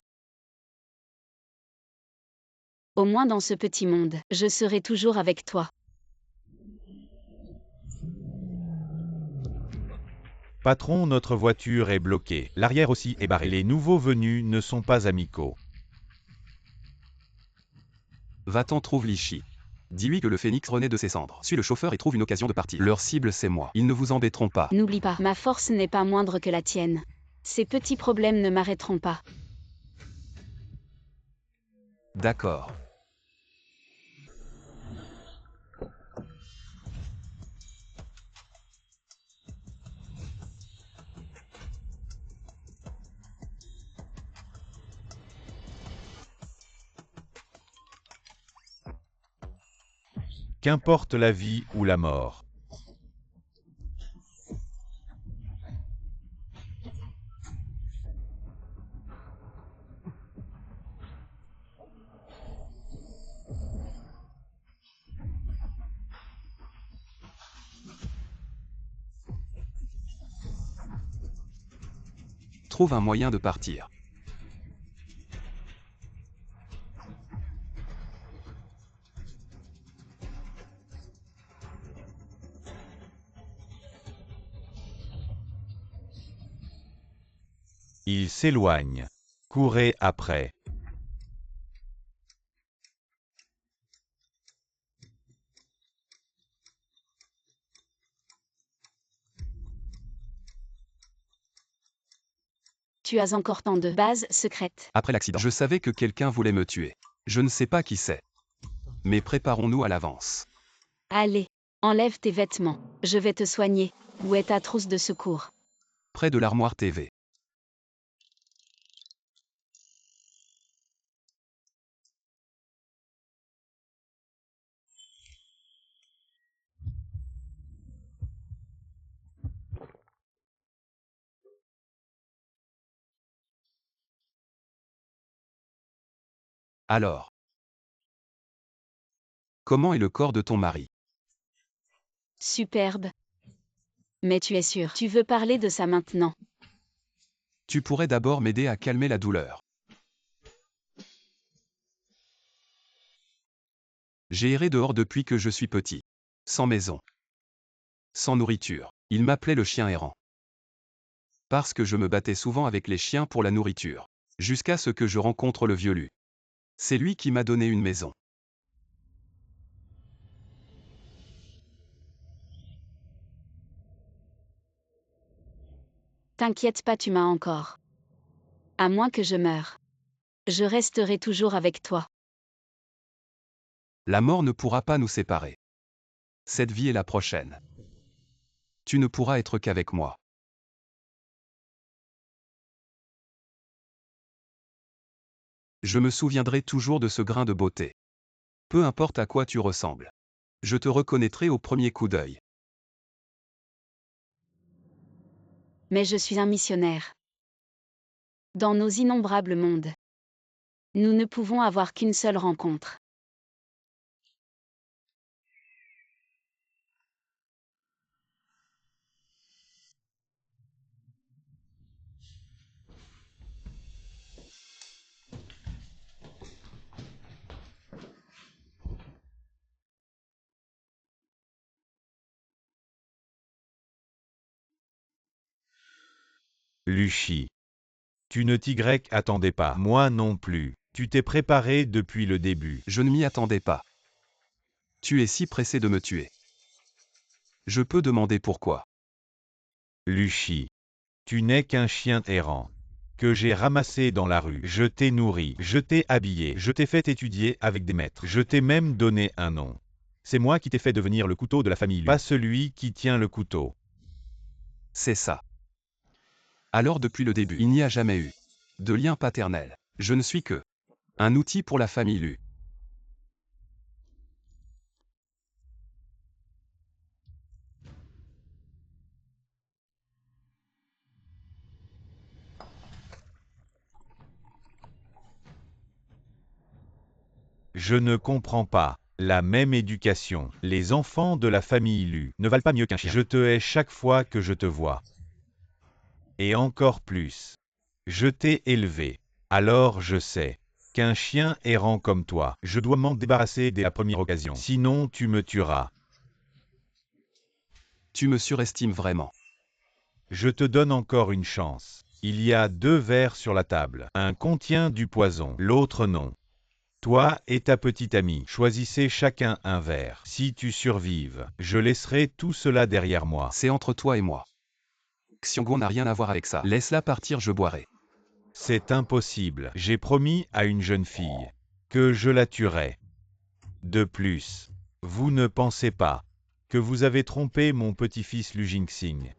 Au moins dans ce petit monde, je serai toujours avec toi. Patron, notre voiture est bloquée. L'arrière aussi est barré. Les nouveaux venus ne sont pas amicaux. Va-t'en, trouve Lichi. Dis-lui que le phénix renaît de ses cendres. Suis le chauffeur et trouve une occasion de partir. Leur cible, c'est moi. Ils ne vous embêteront pas. N'oublie pas, ma force n'est pas moindre que la tienne. Ces petits problèmes ne m'arrêteront pas. D'accord. Qu'importe la vie ou la mort. Trouve un moyen de partir. Il s'éloigne. Courez après. Tu as encore tant de bases secrètes. Après l'accident, je savais que quelqu'un voulait me tuer. Je ne sais pas qui c'est. Mais préparons-nous à l'avance. Allez, enlève tes vêtements. Je vais te soigner. Où est ta trousse de secours? Près de l'armoire TV. Alors. Comment est le corps de ton mari? Superbe. Mais tu es sûr, tu veux parler de ça maintenant? Tu pourrais d'abord m'aider à calmer la douleur. J'ai erré dehors depuis que je suis petit. Sans maison. Sans nourriture. Il m'appelait le chien errant. Parce que je me battais souvent avec les chiens pour la nourriture. Jusqu'à ce que je rencontre le vieux Lu. C'est lui qui m'a donné une maison. T'inquiète pas, tu m'as encore. À moins que je meure. Je resterai toujours avec toi. La mort ne pourra pas nous séparer. Cette vie est la prochaine. Tu ne pourras être qu'avec moi. Je me souviendrai toujours de ce grain de beauté. Peu importe à quoi tu ressembles. Je te reconnaîtrai au premier coup d'œil. Mais je suis un missionnaire. Dans nos innombrables mondes, nous ne pouvons avoir qu'une seule rencontre. Luchi. Tu ne t'y attendais pas. Moi non plus. Tu t'es préparé depuis le début. Je ne m'y attendais pas. Tu es si pressé de me tuer. Je peux demander pourquoi. Luchi. Tu n'es qu'un chien errant. Que j'ai ramassé dans la rue. Je t'ai nourri, je t'ai habillé, je t'ai fait étudier avec des maîtres. Je t'ai même donné un nom. C'est moi qui t'ai fait devenir le couteau de la famille Lu. Pas celui qui tient le couteau. C'est ça. Alors depuis le début, il n'y a jamais eu de lien paternel. Je ne suis que un outil pour la famille Lu. Je ne comprends pas. La même éducation. Les enfants de la famille Lu ne valent pas mieux qu'un chien. Je te hais chaque fois que je te vois. Et encore plus. Je t'ai élevé. Alors je sais qu'un chien errant comme toi, je dois m'en débarrasser dès la première occasion. Sinon tu me tueras. Tu me surestimes vraiment. Je te donne encore une chance. Il y a 2 verres sur la table. Un contient du poison, l'autre non. Toi et ta petite amie, choisissez chacun un verre. Si tu survives, je laisserai tout cela derrière moi. C'est entre toi et moi. Xiongguo n'a rien à voir avec ça. Laisse-la partir, je boirai. C'est impossible. J'ai promis à une jeune fille que je la tuerais. De plus, vous ne pensez pas que vous avez trompé mon petit-fils Lu Jingxing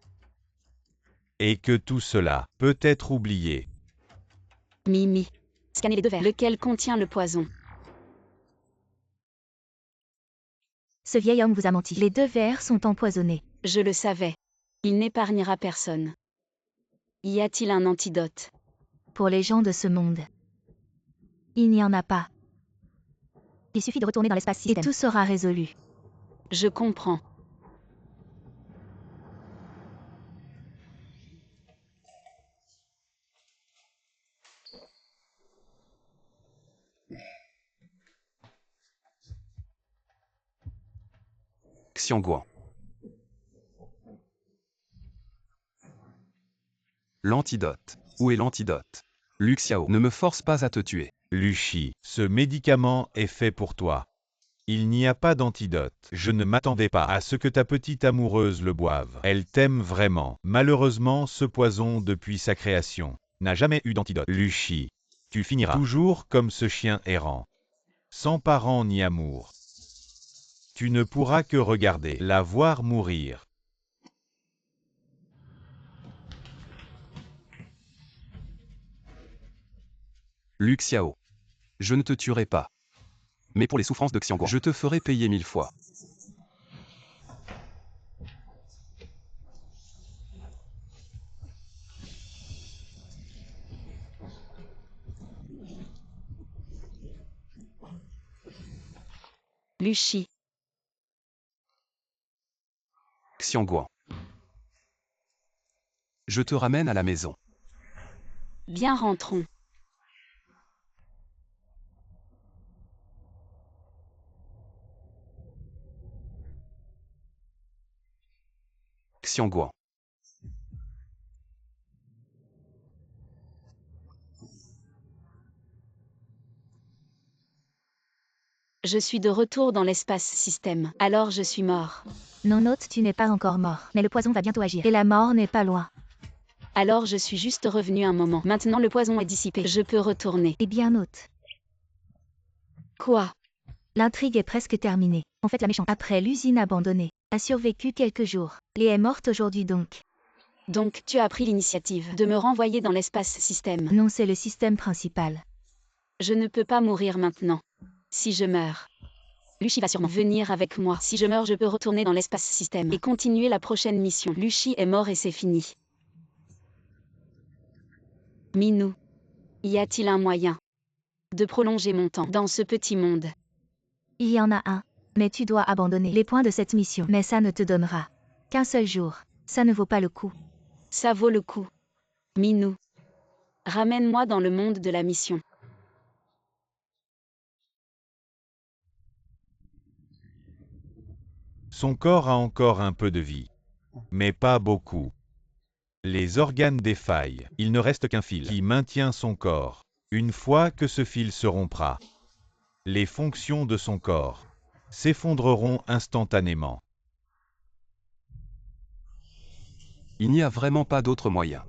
et que tout cela peut être oublié. Mimi. Scannez les 2 verres. Lequel contient le poison? Ce vieil homme vous a menti. Les 2 verres sont empoisonnés. Je le savais. Il n'épargnera personne. Y a-t-il un antidote? Pour les gens de ce monde, il n'y en a pas. Il suffit de retourner dans l'espace système. Et tout sera résolu. Je comprends. Xiongguo. L'antidote. Où est l'antidote? Lu Xiao, ne me force pas à te tuer. Lu Shi, ce médicament est fait pour toi. Il n'y a pas d'antidote. Je ne m'attendais pas à ce que ta petite amoureuse le boive. Elle t'aime vraiment. Malheureusement, ce poison, depuis sa création, n'a jamais eu d'antidote. Lu Shi, tu finiras toujours comme ce chien errant, sans parents ni amour. Tu ne pourras que regarder, la voir mourir. Lu Xiao. Je ne te tuerai pas. Mais pour les souffrances de Xiongguo, je te ferai payer 1000 fois. Lu Shi. Xiongguo. Je te ramène à la maison. Bien, rentrons. Xiongguo. Je suis de retour dans l'espace système. Alors je suis mort. Non, Note, tu n'es pas encore mort. Mais le poison va bientôt agir. Et la mort n'est pas loin. Alors je suis juste revenu un moment. Maintenant le poison est dissipé. Je peux retourner. Eh bien, Note. Quoi? L'intrigue est presque terminée. En fait, la méchante, après l'usine abandonnée, a survécu quelques jours. Lee est morte aujourd'hui donc. Donc tu as pris l'initiative de me renvoyer dans l'espace système. Non, c'est le système principal. Je ne peux pas mourir maintenant. Si je meurs, Lu Shi va sûrement venir avec moi. Si je meurs, je peux retourner dans l'espace système et continuer la prochaine mission. Lu Shi est mort et c'est fini. Minou, y a-t-il un moyen de prolonger mon temps dans ce petit monde? Il y en a un. Mais tu dois abandonner les points de cette mission. Mais ça ne te donnera qu'un seul jour. Ça ne vaut pas le coup. Ça vaut le coup. Minou, ramène-moi dans le monde de la mission. Son corps a encore un peu de vie, mais pas beaucoup. Les organes défaillent, il ne reste qu'un fil qui maintient son corps. Une fois que ce fil se rompra, les fonctions de son corps s'effondreront instantanément. Il n'y a vraiment pas d'autre moyen.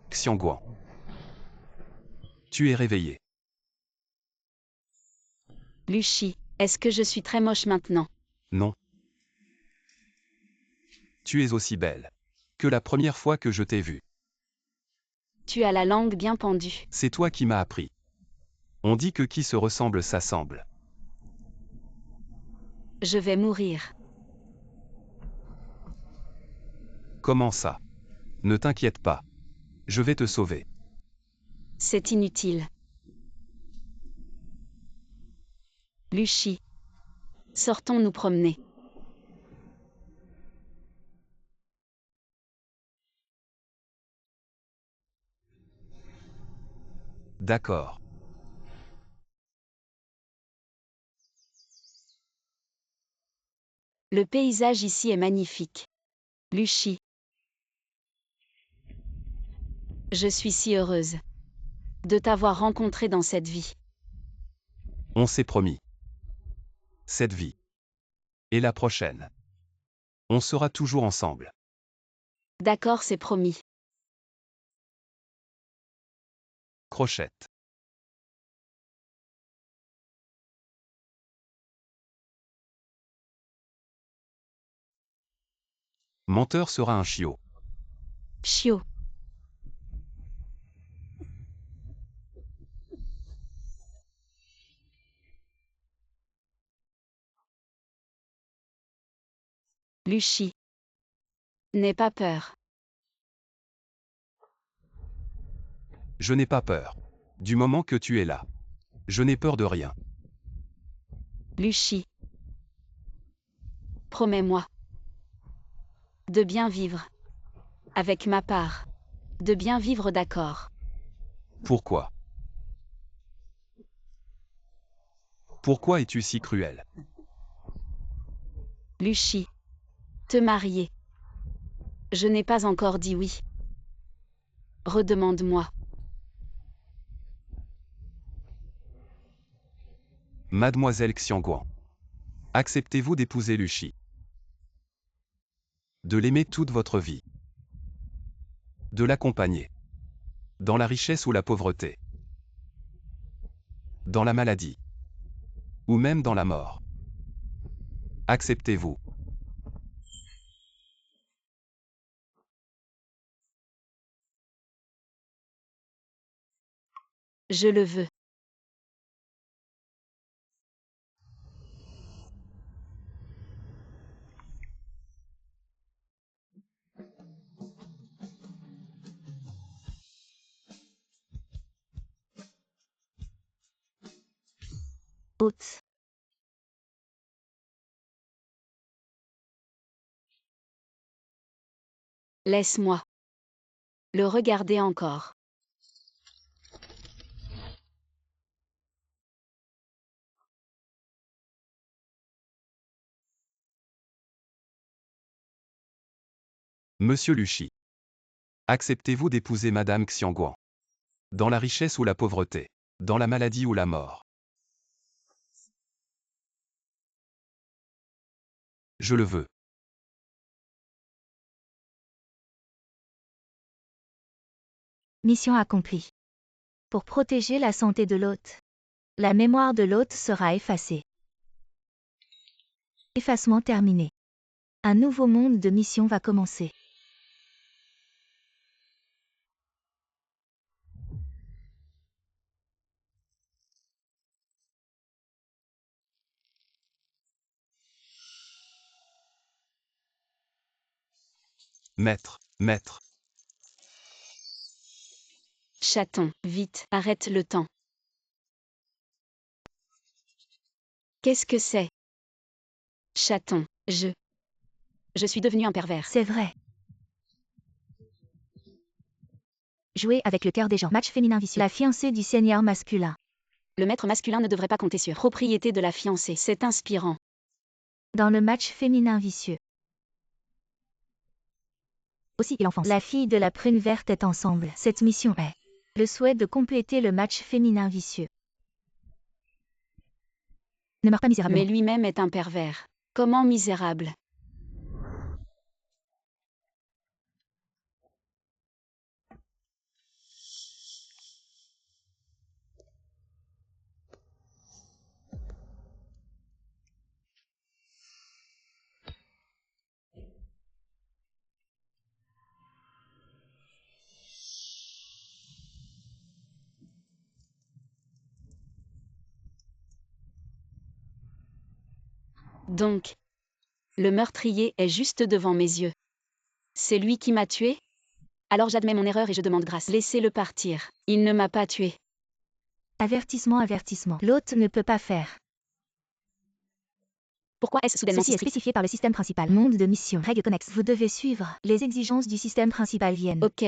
Xiongguo. Tu es réveillé. Lu Shi, est-ce que je suis très moche maintenant? Non. Tu es aussi belle que la première fois que je t'ai vue. Tu as la langue bien pendue. C'est toi qui m'as appris. On dit que qui se ressemble s'assemble. Je vais mourir. Comment ça? Ne t'inquiète pas. Je vais te sauver. C'est inutile. Lucie. Sortons nous promener. D'accord. Le paysage ici est magnifique. Lucie. Je suis si heureuse de t'avoir rencontré dans cette vie. On s'est promis. Cette vie. Et la prochaine. On sera toujours ensemble. D'accord, c'est promis. Crochette. Menteur sera un chiot. Chiot. Lucie. N'aie pas peur. Je n'ai pas peur. Du moment que tu es là. Je n'ai peur de rien. Lucie. Promets-moi de bien vivre. Avec ma part. De bien vivre, d'accord. Pourquoi? Pourquoi es-tu si cruel? Lucie. Te marier. Je n'ai pas encore dit oui. Redemande-moi. Mademoiselle Xiangguan. Acceptez-vous d'épouser Lucie? De l'aimer toute votre vie? De l'accompagner? Dans la richesse ou la pauvreté? Dans la maladie? Ou même dans la mort? Acceptez-vous? Je le veux. Hôte. Laisse-moi le regarder encore. Monsieur Lucie. Acceptez-vous d'épouser Madame Xiangguan? Dans la richesse ou la pauvreté? Dans la maladie ou la mort? Je le veux. Mission accomplie. Pour protéger la santé de l'hôte. La mémoire de l'hôte sera effacée. Effacement terminé. Un nouveau monde de mission va commencer. Maître, maître. Chaton, vite, arrête le temps. Qu'est-ce que c'est? Chaton, je suis devenu un pervers. C'est vrai. Jouer avec le cœur des gens. Match féminin vicieux. La fiancée du seigneur masculin. Le maître masculin ne devrait pas compter sur propriété de la fiancée. C'est inspirant. Dans le match féminin vicieux. Aussi et l'enfance. La fille de la prune verte est ensemble. Cette mission est le souhait de compléter le match féminin vicieux. Ne meurs pas misérablement. Mais lui-même est un pervers. Comment misérable? Donc, le meurtrier est juste devant mes yeux. C'est lui qui m'a tué? Alors j'admets mon erreur et je demande grâce. Laissez-le partir. Il ne m'a pas tué. Avertissement, avertissement. L'hôte ne peut pas faire. Pourquoi est-ce soudainement Ceci si est strict? spécifié par le système principal. Monde de mission. Règles connexes. Vous devez suivre. Les exigences du système principal viennent. Ok.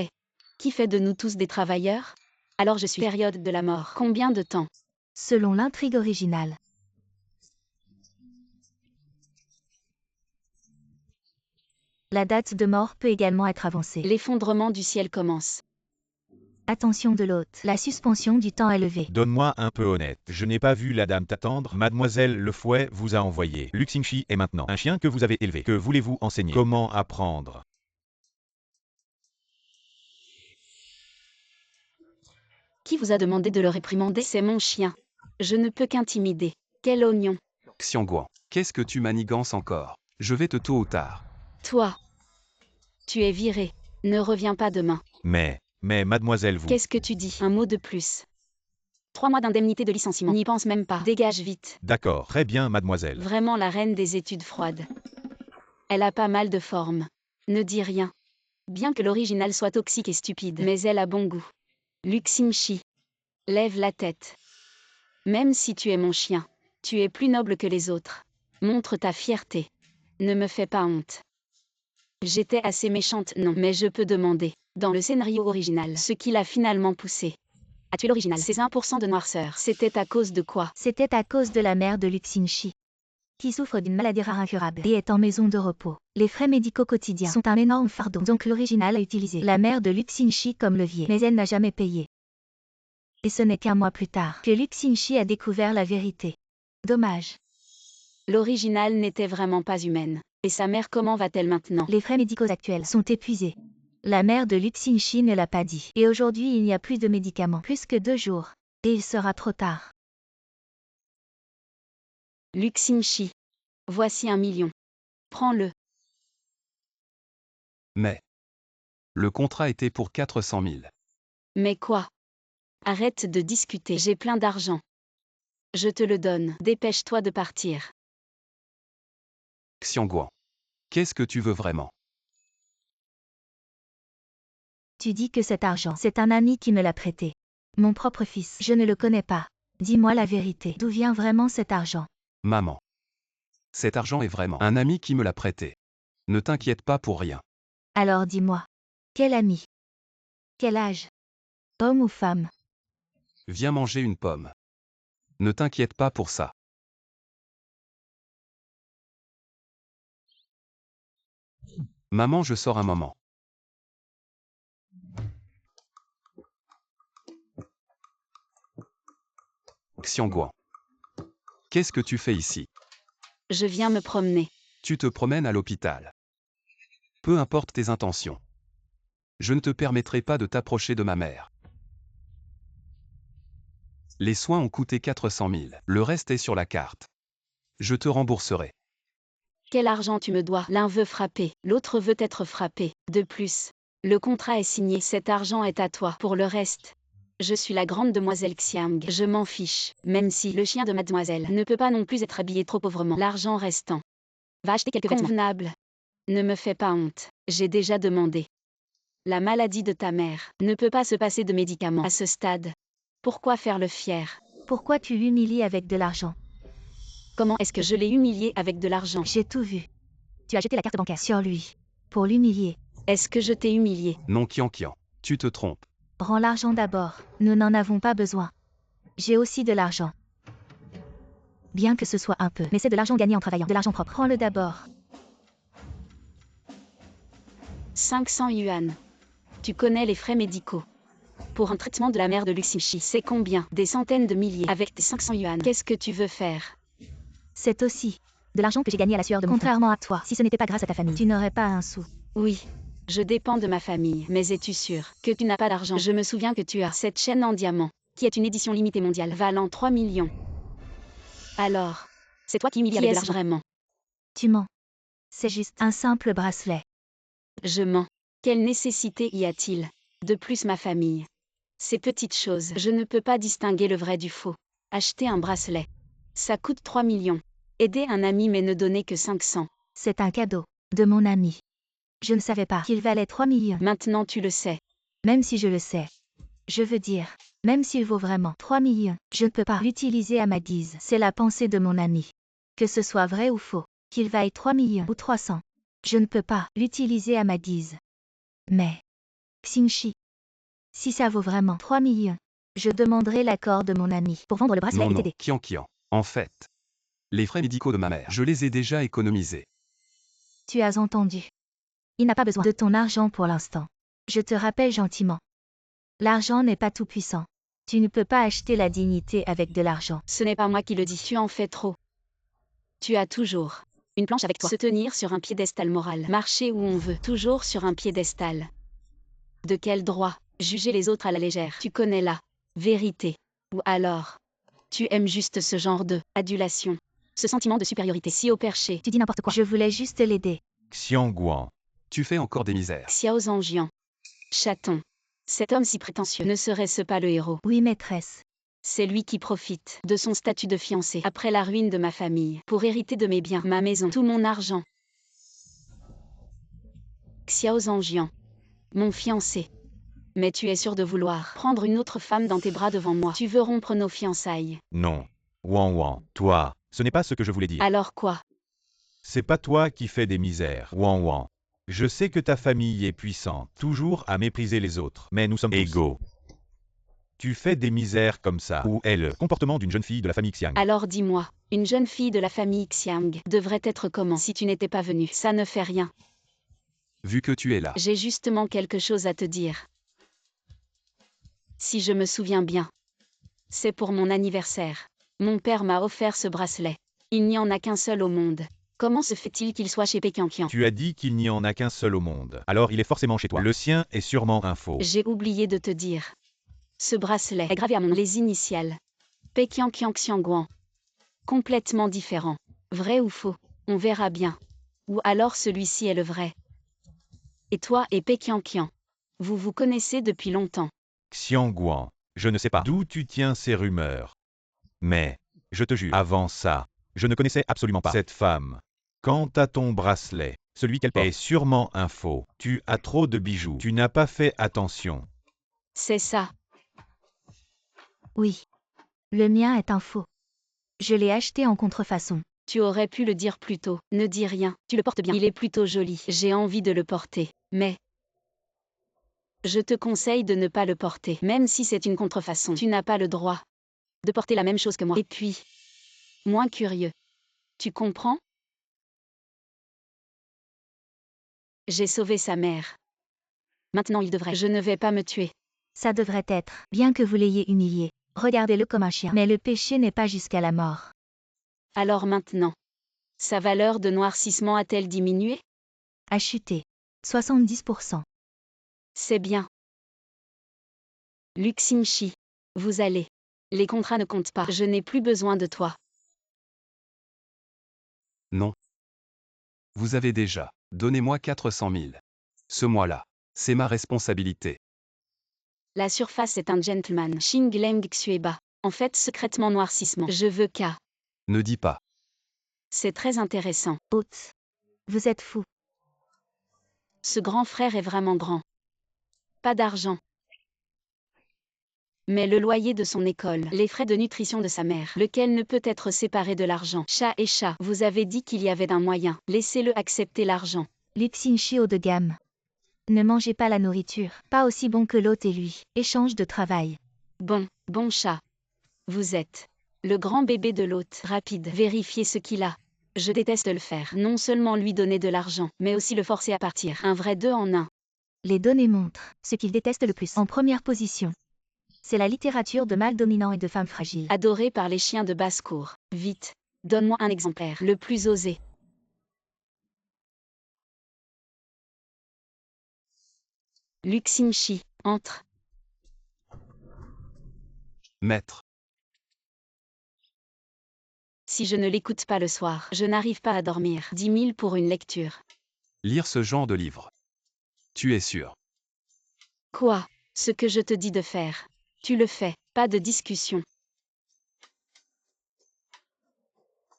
Qui fait de nous tous des travailleurs? Alors je suis période de la mort. Combien de temps? Selon l'intrigue originale. La date de mort peut également être avancée. L'effondrement du ciel commence. Attention de l'hôte. La suspension du temps est levée. Donne-moi un peu honnête. Je n'ai pas vu la dame t'attendre. Mademoiselle Le Fouet vous a envoyé. Lu Xingshi est maintenant un chien que vous avez élevé. Que voulez-vous enseigner? Comment apprendre? Qui vous a demandé de le réprimander? C'est mon chien. Je ne peux qu'intimider. Quel oignon. Xiangguan, qu'est-ce que tu manigances encore? Je vais te tôt ou tard. Toi. Tu es viré. Ne reviens pas demain. Mais mademoiselle vous... Qu'est-ce que tu dis? Un mot de plus. 3 mois d'indemnité de licenciement. N'y pense même pas. Dégage vite. D'accord, très bien mademoiselle. Vraiment la reine des études froides. Elle a pas mal de forme. Ne dis rien. Bien que l'original soit toxique et stupide, mais elle a bon goût. Lu Xingshi. Lève la tête. Même si tu es mon chien, tu es plus noble que les autres. Montre ta fierté. Ne me fais pas honte. J'étais assez méchante, non, mais je peux demander, dans le scénario original, ce qui l'a finalement poussé à tuer l'original. Ces 1% de noirceur, c'était à cause de quoi? C'était à cause de la mère de Lu Xingshi, qui souffre d'une maladie rare incurable et est en maison de repos. Les frais médicaux quotidiens sont un énorme fardeau, donc l'original a utilisé la mère de Lu Xingshi comme levier, mais elle n'a jamais payé. Et ce n'est qu'un mois plus tard que Lu Xingshi a découvert la vérité. Dommage. L'original n'était vraiment pas humaine. Et sa mère, comment va-t-elle maintenant? Les frais médicaux actuels sont épuisés. La mère de Lu Xingshi ne l'a pas dit. Et aujourd'hui, il n'y a plus de médicaments. Plus que 2 jours. Et il sera trop tard. Lu Xingshi. Voici 1 million. Prends-le. Mais le contrat était pour 400 000. Mais quoi? Arrête de discuter. J'ai plein d'argent. Je te le donne. Dépêche-toi de partir. Xiangguan, qu'est-ce que tu veux vraiment? Tu dis que cet argent, c'est un ami qui me l'a prêté. Mon propre fils, je ne le connais pas. Dis-moi la vérité. D'où vient vraiment cet argent? Maman. Cet argent est vraiment un ami qui me l'a prêté. Ne t'inquiète pas pour rien. Alors dis-moi. Quel ami? Quel âge? Homme ou femme? Viens manger une pomme. Ne t'inquiète pas pour ça. Maman, je sors un moment. Xiangguan. Qu'est-ce que tu fais ici? Je viens me promener. Tu te promènes à l'hôpital. Peu importe tes intentions. Je ne te permettrai pas de t'approcher de ma mère. Les soins ont coûté 400 000. Le reste est sur la carte. Je te rembourserai. Quel argent tu me dois? L'un veut frapper, l'autre veut être frappé. De plus, le contrat est signé, cet argent est à toi. Pour le reste, je suis la grande demoiselle Xiang. Je m'en fiche, même si le chien de mademoiselle ne peut pas non plus être habillé trop pauvrement. L'argent restant. Va acheter quelques vêtements. Convenable. Ne me fais pas honte, j'ai déjà demandé. La maladie de ta mère ne peut pas se passer de médicaments à ce stade. Pourquoi faire le fier? Pourquoi tu l'humilies avec de l'argent? Comment est-ce que je l'ai humilié avec de l'argent? J'ai tout vu. Tu as jeté la carte bancaire sur lui. Pour l'humilier. Est-ce que je t'ai humilié? Non, Qian, tu te trompes. Rends l'argent d'abord. Nous n'en avons pas besoin. J'ai aussi de l'argent. Bien que ce soit un peu. Mais c'est de l'argent gagné en travaillant. De l'argent propre. Prends-le d'abord. 500 yuan. Tu connais les frais médicaux. Pour un traitement de la mère de Lu Xingshi, c'est combien? Des centaines de milliers. Avec tes 500 yuan, qu'est-ce que tu veux faire? C'est aussi de l'argent que j'ai gagné à la sueur de mon front. Contrairement à toi, si ce n'était pas grâce à ta famille, tu n'aurais pas un sou. Oui, je dépends de ma famille, mais es-tu sûr que tu n'as pas d'argent? Je me souviens que tu as cette chaîne en diamant, qui est une édition limitée mondiale, valant 3 millions. Alors, c'est toi qui humilies avec de l'argent vraiment? Tu mens. C'est juste un simple bracelet. Je mens. Quelle nécessité y a-t-il? De plus ma famille. Ces petites choses, je ne peux pas distinguer le vrai du faux. Acheter un bracelet. Ça coûte 3 millions. Aider un ami mais ne donner que 500. C'est un cadeau. De mon ami. Je ne savais pas qu'il valait 3 millions. Maintenant tu le sais. Même si je le sais. Je veux dire, même s'il vaut vraiment 3 millions, je ne peux pas l'utiliser à ma guise. C'est la pensée de mon ami. Que ce soit vrai ou faux, qu'il vaille 3 millions ou 300. Je ne peux pas l'utiliser à ma guise. Mais, Xingxi, si ça vaut vraiment 3 millions, je demanderai l'accord de mon ami pour vendre le bracelet Non, et non, t'aider. Qian. En fait, les frais médicaux de ma mère, je les ai déjà économisés. Tu as entendu. Il n'a pas besoin de ton argent pour l'instant. Je te rappelle gentiment. L'argent n'est pas tout puissant. Tu ne peux pas acheter la dignité avec de l'argent. Ce n'est pas moi qui le dis, tu en fais trop. Tu as toujours une planche avec toi. Se tenir sur un piédestal moral. Marcher où on veut. Toujours sur un piédestal. De quel droit juger les autres à la légère? Tu connais la vérité. Ou alors, tu aimes juste ce genre de adulation. Ce sentiment de supériorité si haut perché. Tu dis n'importe quoi. Je voulais juste l'aider. Xiangguan. Tu fais encore des misères. Xiao Zhangjian. Chaton. Cet homme si prétentieux. Ne serait-ce pas le héros? Oui, maîtresse. C'est lui qui profite de son statut de fiancé après la ruine de ma famille pour hériter de mes biens, ma maison, tout mon argent. Xiao Zhangjian. Mon fiancé. Mais tu es sûr de vouloir prendre une autre femme dans tes bras devant moi. Tu veux rompre nos fiançailles. Non. Wang, toi, ce n'est pas ce que je voulais dire. Alors quoi? C'est pas toi qui fais des misères, Wang. Je sais que ta famille est puissante, toujours à mépriser les autres, mais nous sommes égaux. Tu fais des misères comme ça, ou est le comportement d'une jeune fille de la famille Xiang. Alors dis-moi, une jeune fille de la famille Xiang devrait être comment si tu n'étais pas venu? Ça ne fait rien. Vu que tu es là. J'ai justement quelque chose à te dire. Si je me souviens bien. C'est pour mon anniversaire. Mon père m'a offert ce bracelet. Il n'y en a qu'un seul au monde. Comment se fait-il qu'il soit chez Pékiankian? Tu as dit qu'il n'y en a qu'un seul au monde, alors il est forcément chez toi. Le sien est sûrement un faux. J'ai oublié de te dire. Ce bracelet est gravé à mon nom. Les initiales. Pékiankian Xiangguan. Complètement différent. Vrai ou faux? On verra bien. Ou alors celui-ci est le vrai. Et toi et Pékiankian. Vous vous connaissez depuis longtemps. Xiangguan, je ne sais pas d'où tu tiens ces rumeurs. Mais, je te jure, avant ça, je ne connaissais absolument pas cette femme. Quant à ton bracelet, celui qu'elle porte est sûrement un faux. Tu as trop de bijoux. Tu n'as pas fait attention. C'est ça. Oui. Le mien est un faux. Je l'ai acheté en contrefaçon. Tu aurais pu le dire plus tôt. Ne dis rien. Tu le portes bien. Il est plutôt joli. J'ai envie de le porter. Mais je te conseille de ne pas le porter. Même si c'est une contrefaçon. Tu n'as pas le droit de porter la même chose que moi. Et puis, moins curieux. Tu comprends? J'ai sauvé sa mère. Maintenant il devrait. Je ne vais pas me tuer. Ça devrait être, bien que vous l'ayez humilié. Regardez-le comme un chien. Mais le péché n'est pas jusqu'à la mort. Alors maintenant, sa valeur de noircissement a-t-elle diminué? A chuté. 70%. C'est bien. Luxinchi, vous allez. Les contrats ne comptent pas. Je n'ai plus besoin de toi. Non. Vous avez déjà. Donnez-moi 400 000. Ce mois-là. C'est ma responsabilité. La surface est un gentleman. Xing Leng Xueba. En fait, secrètement noircissement. Je veux qu'à. Ne dis pas. C'est très intéressant. Hôte. Vous êtes fou. Ce grand frère est vraiment grand. Pas d'argent. Mais le loyer de son école, les frais de nutrition de sa mère, lequel ne peut être séparé de l'argent. Chat et chat, vous avez dit qu'il y avait un moyen. Laissez-le accepter l'argent. Luxinchi haut de gamme. Ne mangez pas la nourriture. Pas aussi bon que l'hôte et lui. Échange de travail. Bon chat. Vous êtes le grand bébé de l'hôte. Rapide, vérifiez ce qu'il a. Je déteste le faire. Non seulement lui donner de l'argent, mais aussi le forcer à partir. Un vrai 2 en 1. Les données montrent ce qu'il déteste le plus. En première position. C'est la littérature de mâles dominants et de femmes fragiles. Adoré par les chiens de basse-cour. Vite, donne-moi un exemplaire. Le plus osé. Luxinchi, entre. Maître. Si je ne l'écoute pas le soir, je n'arrive pas à dormir. 10 000 pour une lecture. Lire ce genre de livre. Tu es sûr. Quoi? Ce que je te dis de faire. Tu le fais. Pas de discussion.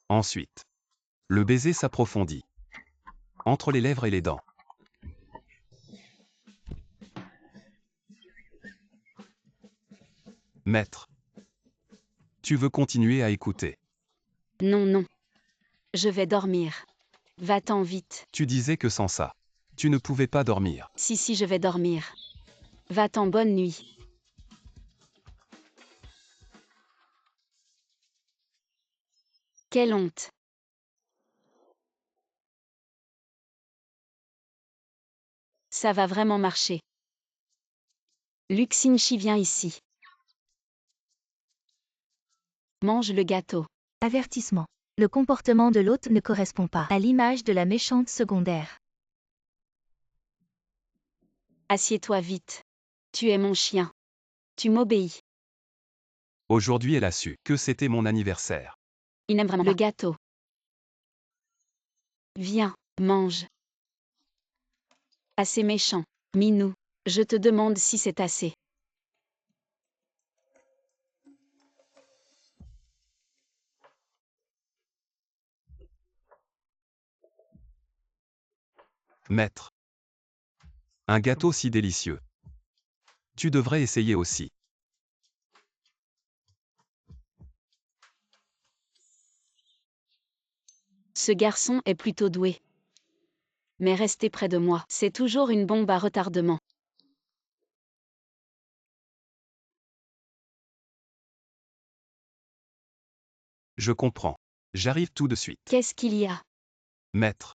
Ensuite. Le baiser s'approfondit. Entre les lèvres et les dents. Maître. Tu veux continuer à écouter. Non, non. Je vais dormir. Va-t'en vite. Tu disais que sans ça, tu ne pouvais pas dormir. Si, je vais dormir. Va-t'en, bonne nuit. Quelle honte. Ça va vraiment marcher. Luxinchi, viens ici. Mange le gâteau. Avertissement. Le comportement de l'hôte ne correspond pas à l'image de la méchante secondaire. Assieds-toi vite. Tu es mon chien. Tu m'obéis. Aujourd'hui elle a su que c'était mon anniversaire. Il aime vraiment le gâteau. Viens, mange. Assez méchant. Minou, je te demande si c'est assez. Maître. Un gâteau si délicieux. Tu devrais essayer aussi. Ce garçon est plutôt doué. Mais restez près de moi, c'est toujours une bombe à retardement. Je comprends. J'arrive tout de suite. Qu'est-ce qu'il y a? Maître.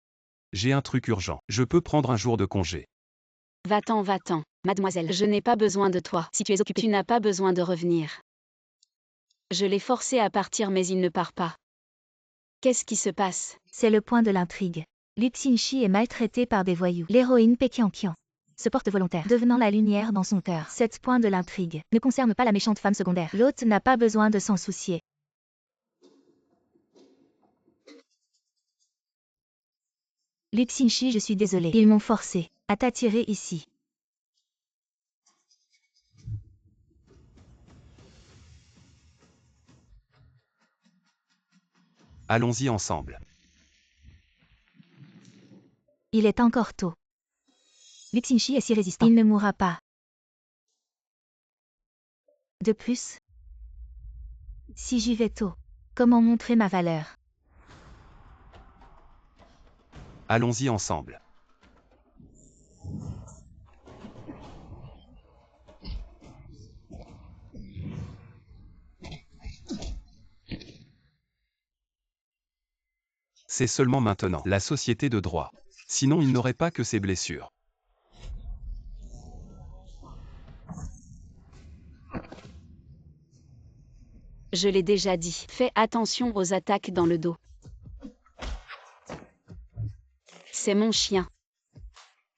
J'ai un truc urgent. Je peux prendre un jour de congé. Va-t'en, mademoiselle, je n'ai pas besoin de toi. Si tu es occupée, tu n'as pas besoin de revenir. Je l'ai forcé à partir mais il ne part pas. Qu'est-ce qui se passe? C'est le point de l'intrigue. Luxinchi est maltraitée par des voyous. L'héroïne Pekiankian se porte volontaire, devenant la lumière dans son cœur. Cet point de l'intrigue ne concerne pas la méchante femme secondaire. L'hôte n'a pas besoin de s'en soucier. Luxinchi, je suis désolée. Ils m'ont forcé à t'attirer ici. Allons-y ensemble. Il est encore tôt. Luxinchi est si résistant. Il ne mourra pas. De plus, si j'y vais tôt, comment montrer ma valeur? Allons-y ensemble. C'est seulement maintenant la société de droit. Sinon il n'aurait pas que ces blessures. Je l'ai déjà dit, fais attention aux attaques dans le dos. C'est mon chien.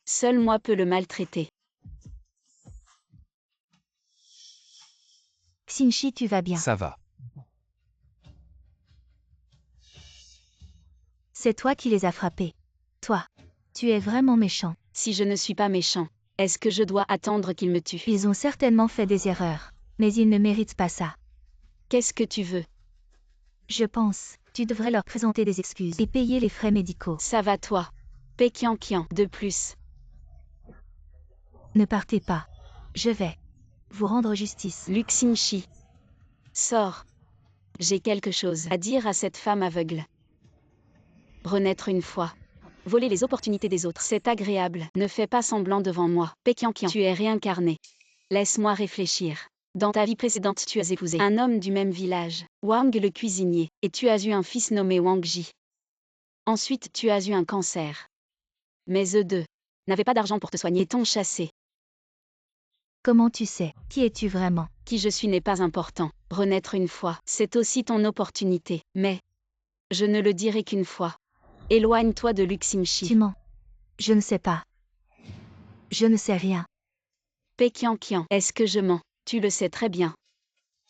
Seul moi peux le maltraiter. Xinchi, tu vas bien. Ça va. C'est toi qui les as frappés. Toi. Tu es vraiment méchant. Si je ne suis pas méchant, est-ce que je dois attendre qu'il me tue? Ils ont certainement fait des erreurs. Mais ils ne méritent pas ça. Qu'est-ce que tu veux? Je pense, tu devrais leur présenter des excuses et payer les frais médicaux. Ça va toi. Pekiankian, de plus. Ne partez pas. Je vais vous rendre justice. Luxinchi. Sors. J'ai quelque chose à dire à cette femme aveugle. Renaître une fois. Voler les opportunités des autres, c'est agréable. Ne fais pas semblant devant moi. Pekiankian, tu es réincarné. Laisse-moi réfléchir. Dans ta vie précédente, tu as épousé un homme du même village, Wang le cuisinier, et tu as eu un fils nommé Wang Ji. Ensuite, tu as eu un cancer. Mais eux deux n'avaient pas d'argent pour te soigner et t'ont chassé. Comment tu sais? Qui es-tu vraiment? Qui je suis n'est pas important. Renaître une fois, c'est aussi ton opportunité. Mais je ne le dirai qu'une fois. Éloigne-toi de Luxinchi. Tu mens. Je ne sais pas. Je ne sais rien. Pekiankian, est-ce que je mens? Tu le sais très bien.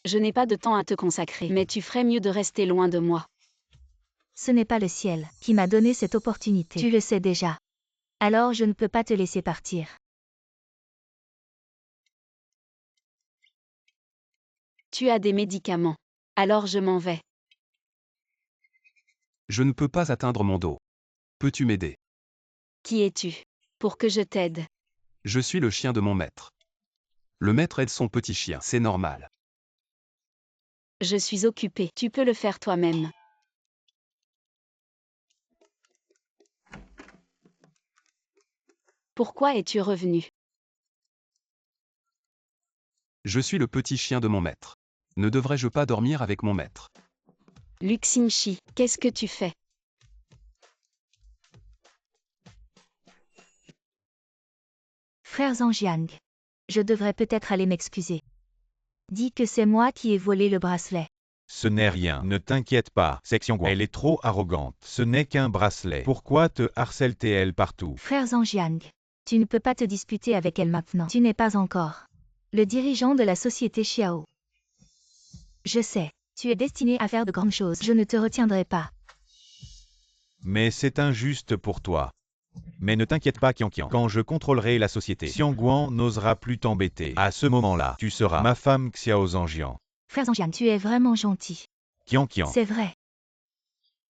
Je n'ai pas de temps à te consacrer, mais tu ferais mieux de rester loin de moi. Ce n'est pas le ciel qui m'a donné cette opportunité. Tu le sais déjà. Alors je ne peux pas te laisser partir. Tu as des médicaments. Alors je m'en vais. Je ne peux pas atteindre mon dos. Peux-tu m'aider? Qui es-tu? Pour que je t'aide. Je suis le chien de mon maître. Le maître aide son petit chien, c'est normal. Je suis occupé. Tu peux le faire toi-même. Pourquoi es-tu revenu? Je suis le petit chien de mon maître. Ne devrais-je pas dormir avec mon maître? Luxinchi, qu'est-ce que tu fais? Frère Zhangjiang. Je devrais peut-être aller m'excuser. Dis que c'est moi qui ai volé le bracelet. Ce n'est rien, ne t'inquiète pas, c'est Xiangguan. Elle est trop arrogante. Ce n'est qu'un bracelet. Pourquoi te harcèle-t-elle partout? Frère Zhangjiang. Tu ne peux pas te disputer avec elle maintenant. Tu n'es pas encore le dirigeant de la société Xiao. Je sais, tu es destiné à faire de grandes choses. Je ne te retiendrai pas. Mais c'est injuste pour toi. Mais ne t'inquiète pas, Qianqian. Quand je contrôlerai la société, Xiangguan n'osera plus t'embêter. À ce moment-là, tu seras ma femme Xiao Zhangjian. Frère Zhangjiang, tu es vraiment gentil. Qianqian. C'est vrai.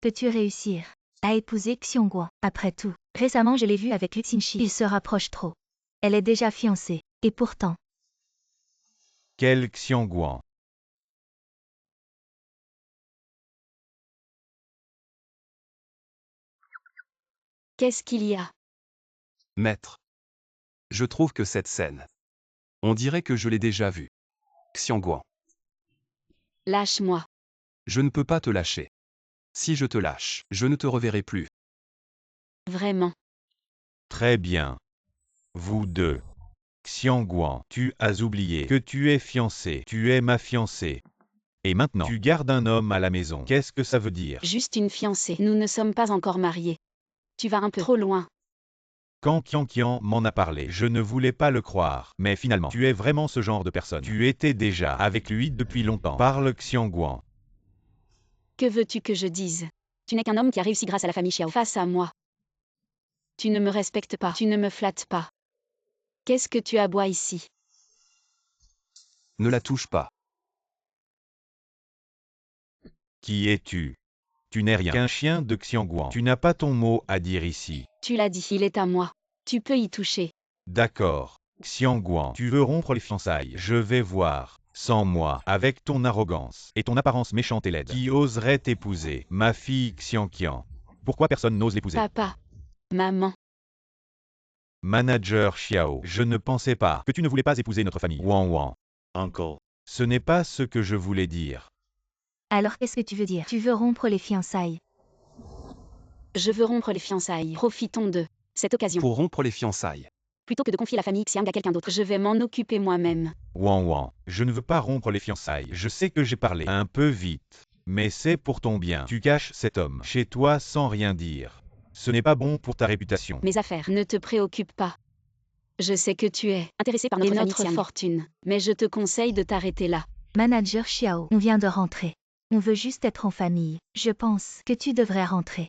Peux-tu réussir à épouser Xiongguan? Après tout, récemment je l'ai vu avec Luxinchi. Il se rapproche trop. Elle est déjà fiancée. Et pourtant, Quel Xiangguan? Qu'est-ce qu'il y a? Maître. Je trouve que cette scène. On dirait que je l'ai déjà vue. Xiangguan. Lâche-moi. Je ne peux pas te lâcher. Si je te lâche, je ne te reverrai plus. Vraiment. Très bien. Vous deux. Xiangguan, tu as oublié que tu es fiancé. Tu es ma fiancée. Et maintenant, tu gardes un homme à la maison. Qu'est-ce que ça veut dire? Juste une fiancée. Nous ne sommes pas encore mariés. Tu vas un peu trop loin. Quand Qianqian m'en a parlé, je ne voulais pas le croire. Mais finalement, tu es vraiment ce genre de personne. Tu étais déjà avec lui depuis longtemps. Parle Xiangguan. Que veux-tu que je dise? Tu n'es qu'un homme qui a réussi grâce à la famille Xiao face à moi. Tu ne me respectes pas. Tu ne me flattes pas. Qu'est-ce que tu aboies ici? Ne la touche pas. Qui es-tu? Tu n'es rien qu'un chien de Xiangguan. Tu n'as pas ton mot à dire ici. Tu l'as dit, il est à moi. Tu peux y toucher. D'accord. Xiangguan, tu veux rompre les fiançailles. Je vais voir. Sans moi, avec ton arrogance et ton apparence méchante et laide, qui oserait t'épouser, ma fille Xianqian? Pourquoi personne n'ose l'épouser? Papa. Maman. Manager Xiao, je ne pensais pas que tu ne voulais pas épouser notre famille. Wang Wang. Uncle. Ce n'est pas ce que je voulais dire. alors qu'est-ce que tu veux dire? Tu veux rompre les fiançailles. Je veux rompre les fiançailles. Profitons de cette occasion. Pour rompre les fiançailles. Plutôt que de confier la famille Xiang à quelqu'un d'autre, je vais m'en occuper moi-même. Wang Wang, je ne veux pas rompre les fiançailles. Je sais que j'ai parlé un peu vite. Mais c'est pour ton bien. Tu caches cet homme chez toi sans rien dire. Ce n'est pas bon pour ta réputation. Mes affaires, ne te préoccupe pas. Je sais que tu es intéressé par notre fortune, mais je te conseille de t'arrêter là. Manager Xiao, on vient de rentrer. On veut juste être en famille. Je pense que tu devrais rentrer.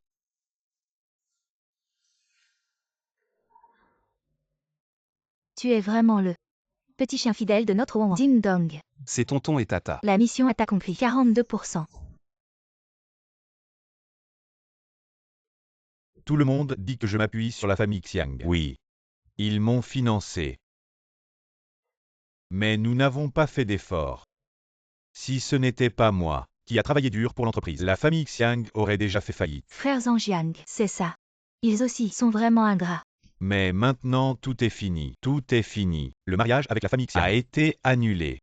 Tu es vraiment le petit chien fidèle de notre Wang. Ding dong. C'est tonton et tata. La mission est accomplie. 42%. Tout le monde dit que je m'appuie sur la famille Xiang. Oui. Ils m'ont financé. Mais nous n'avons pas fait d'efforts. Si ce n'était pas moi, qui a travaillé dur pour l'entreprise, la famille Xiang aurait déjà fait faillite. Frère Zhangjiang, c'est ça. Ils aussi sont vraiment ingrats. Mais maintenant tout est fini. Tout est fini. Le mariage avec la famille Xiang a été annulé.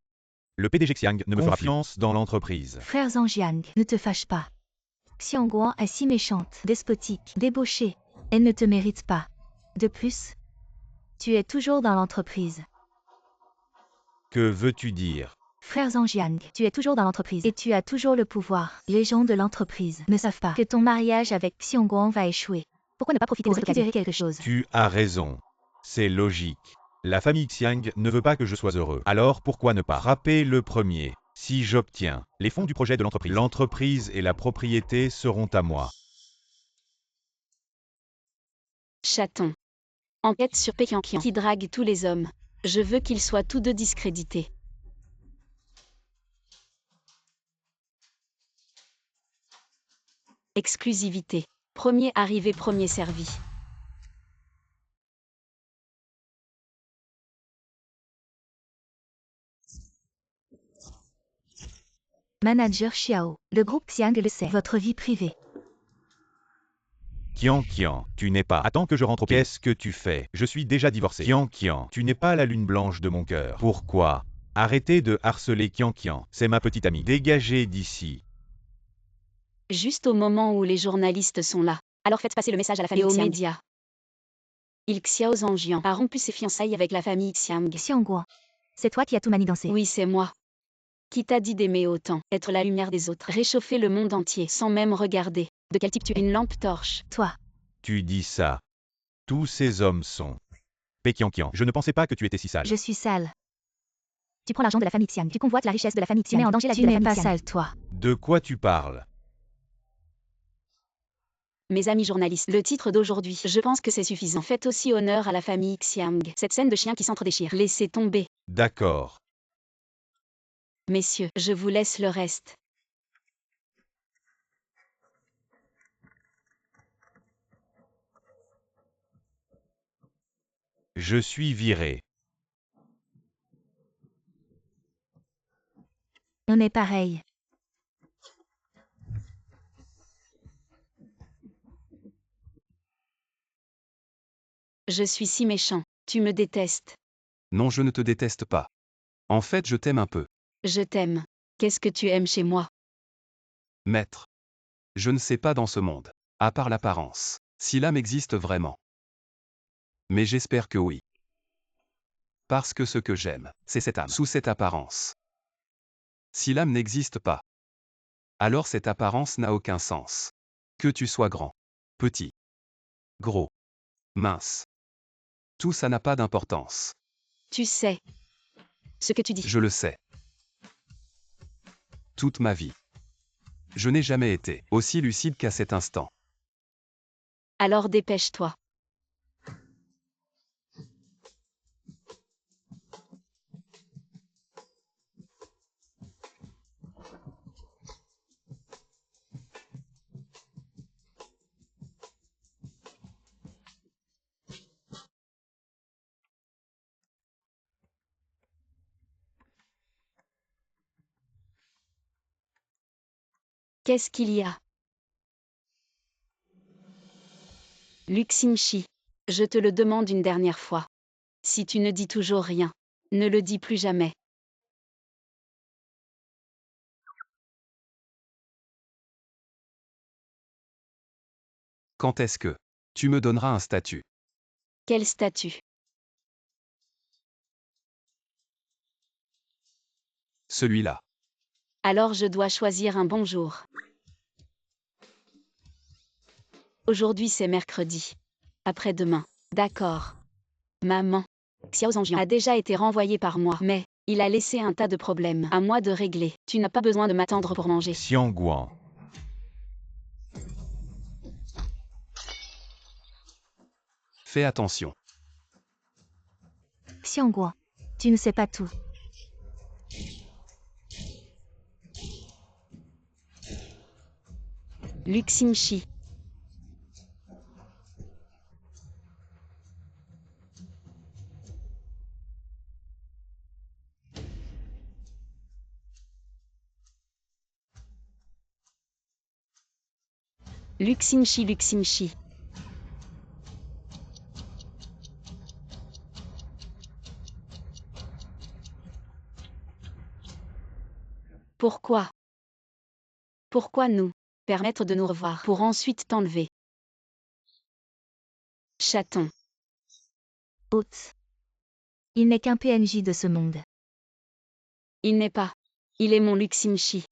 Le PDG Xiang ne me fera plus confiance dans l'entreprise. Frère Zhangjiang, ne te fâche pas. Xiangguan est si méchante, despotique, débauchée. Elle ne te mérite pas. De plus, tu es toujours dans l'entreprise. Que veux-tu dire? Frère Zhangjiang, tu es toujours dans l'entreprise et tu as toujours le pouvoir. Les gens de l'entreprise ne savent pas que ton mariage avec Xiangguan va échouer. Pourquoi ne pas profiter de récupérer quelque chose? Tu as raison. C'est logique. La famille Xiang ne veut pas que je sois heureux. Alors pourquoi ne pas frapper le premier? Si j'obtiens les fonds du projet de l'entreprise et la propriété seront à moi. Chaton. Enquête sur Pékiankian qui drague tous les hommes. Je veux qu'ils soient tous deux discrédités. Exclusivité. Premier arrivé, premier servi. Manager Xiao, le groupe Xiang le sait. Votre vie privée. Qian, tu n'es pas. Attends que je rentre au pays. Qu'est-ce que tu fais? Je suis déjà divorcé. Qian, tu n'es pas la lune blanche de mon cœur. Pourquoi? Arrêtez de harceler Qian, c'est ma petite amie. Dégagez d'ici. Juste au moment où les journalistes sont là. Alors faites passer le message à la famille Et aux Xiang. médias. Il Xiao Zhangjian a rompu ses fiançailles avec la famille Xiang. Xiangguo, c'est toi qui as tout manigancé. Oui, c'est moi. Qui t'a dit d'aimer autant, être la lumière des autres, réchauffer le monde entier sans même regarder. De quel type tu es? Une lampe torche. Toi. Tu dis ça. Tous ces hommes sont. Qian, je ne pensais pas que tu étais si sale. Je suis sale. Tu prends l'argent de la famille Xiang. Tu convoites la richesse de la famille Xiang. Tu mets en danger la vie Tu de la n'es famille pas Xiang. sale, toi. De quoi tu parles? Mes amis journalistes, le titre d'aujourd'hui, je pense que c'est suffisant. Faites aussi honneur à la famille Xiang. Cette scène de chien qui s'entre-déchire. Laissez tomber. D'accord. Messieurs, je vous laisse le reste. Je suis viré. On est pareil. Je suis si méchant. Tu me détestes. Non, je ne te déteste pas. En fait, je t'aime un peu. Je t'aime. Qu'est-ce que tu aimes chez moi? Maître. Je ne sais pas dans ce monde. À part l'apparence. Si l'âme existe vraiment. Mais j'espère que oui. Parce que ce que j'aime, c'est cette âme, sous cette apparence. Si l'âme n'existe pas, alors cette apparence n'a aucun sens. Que tu sois grand, petit, gros, mince. Tout ça n'a pas d'importance. Tu sais. Ce que tu dis. Je le sais. Toute ma vie. Je n'ai jamais été aussi lucide qu'à cet instant. Alors dépêche-toi. Qu'est-ce qu'il y a? Luxingshi, je te le demande une dernière fois. Si tu ne dis toujours rien, ne le dis plus jamais. Quand est-ce que tu me donneras un statut? Quel statut? Celui-là. Alors je dois choisir un bon jour. Aujourd'hui c'est mercredi. Après-demain. D'accord. Maman. Xiao Zhangjian. A déjà été renvoyé par moi, mais il a laissé un tas de problèmes. À moi de régler. Tu n'as pas besoin de m'attendre pour manger. Xiangguan. Fais attention. Xiangguo, tu ne sais pas tout. Luxingshi. Luxingshi. Pourquoi? Pourquoi nous? Permettre de nous revoir. Pour ensuite t'enlever. Chaton. Hôte. Il n'est qu'un PNJ de ce monde. Il n'est pas. Il est mon Luxingshi.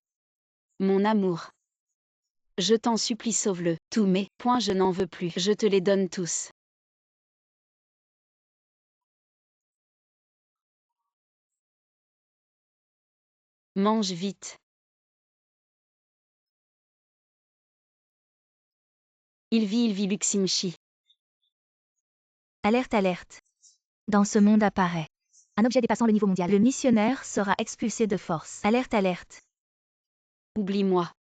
Mon amour. Je t'en supplie, sauve-le. Tous mes points, je n'en veux plus. Je te les donne tous. Mange vite. Il vit Luxingshi. Alerte, alerte. Dans ce monde apparaît. Un objet dépassant le niveau mondial. Le missionnaire sera expulsé de force. Alerte, alerte. Oublie-moi.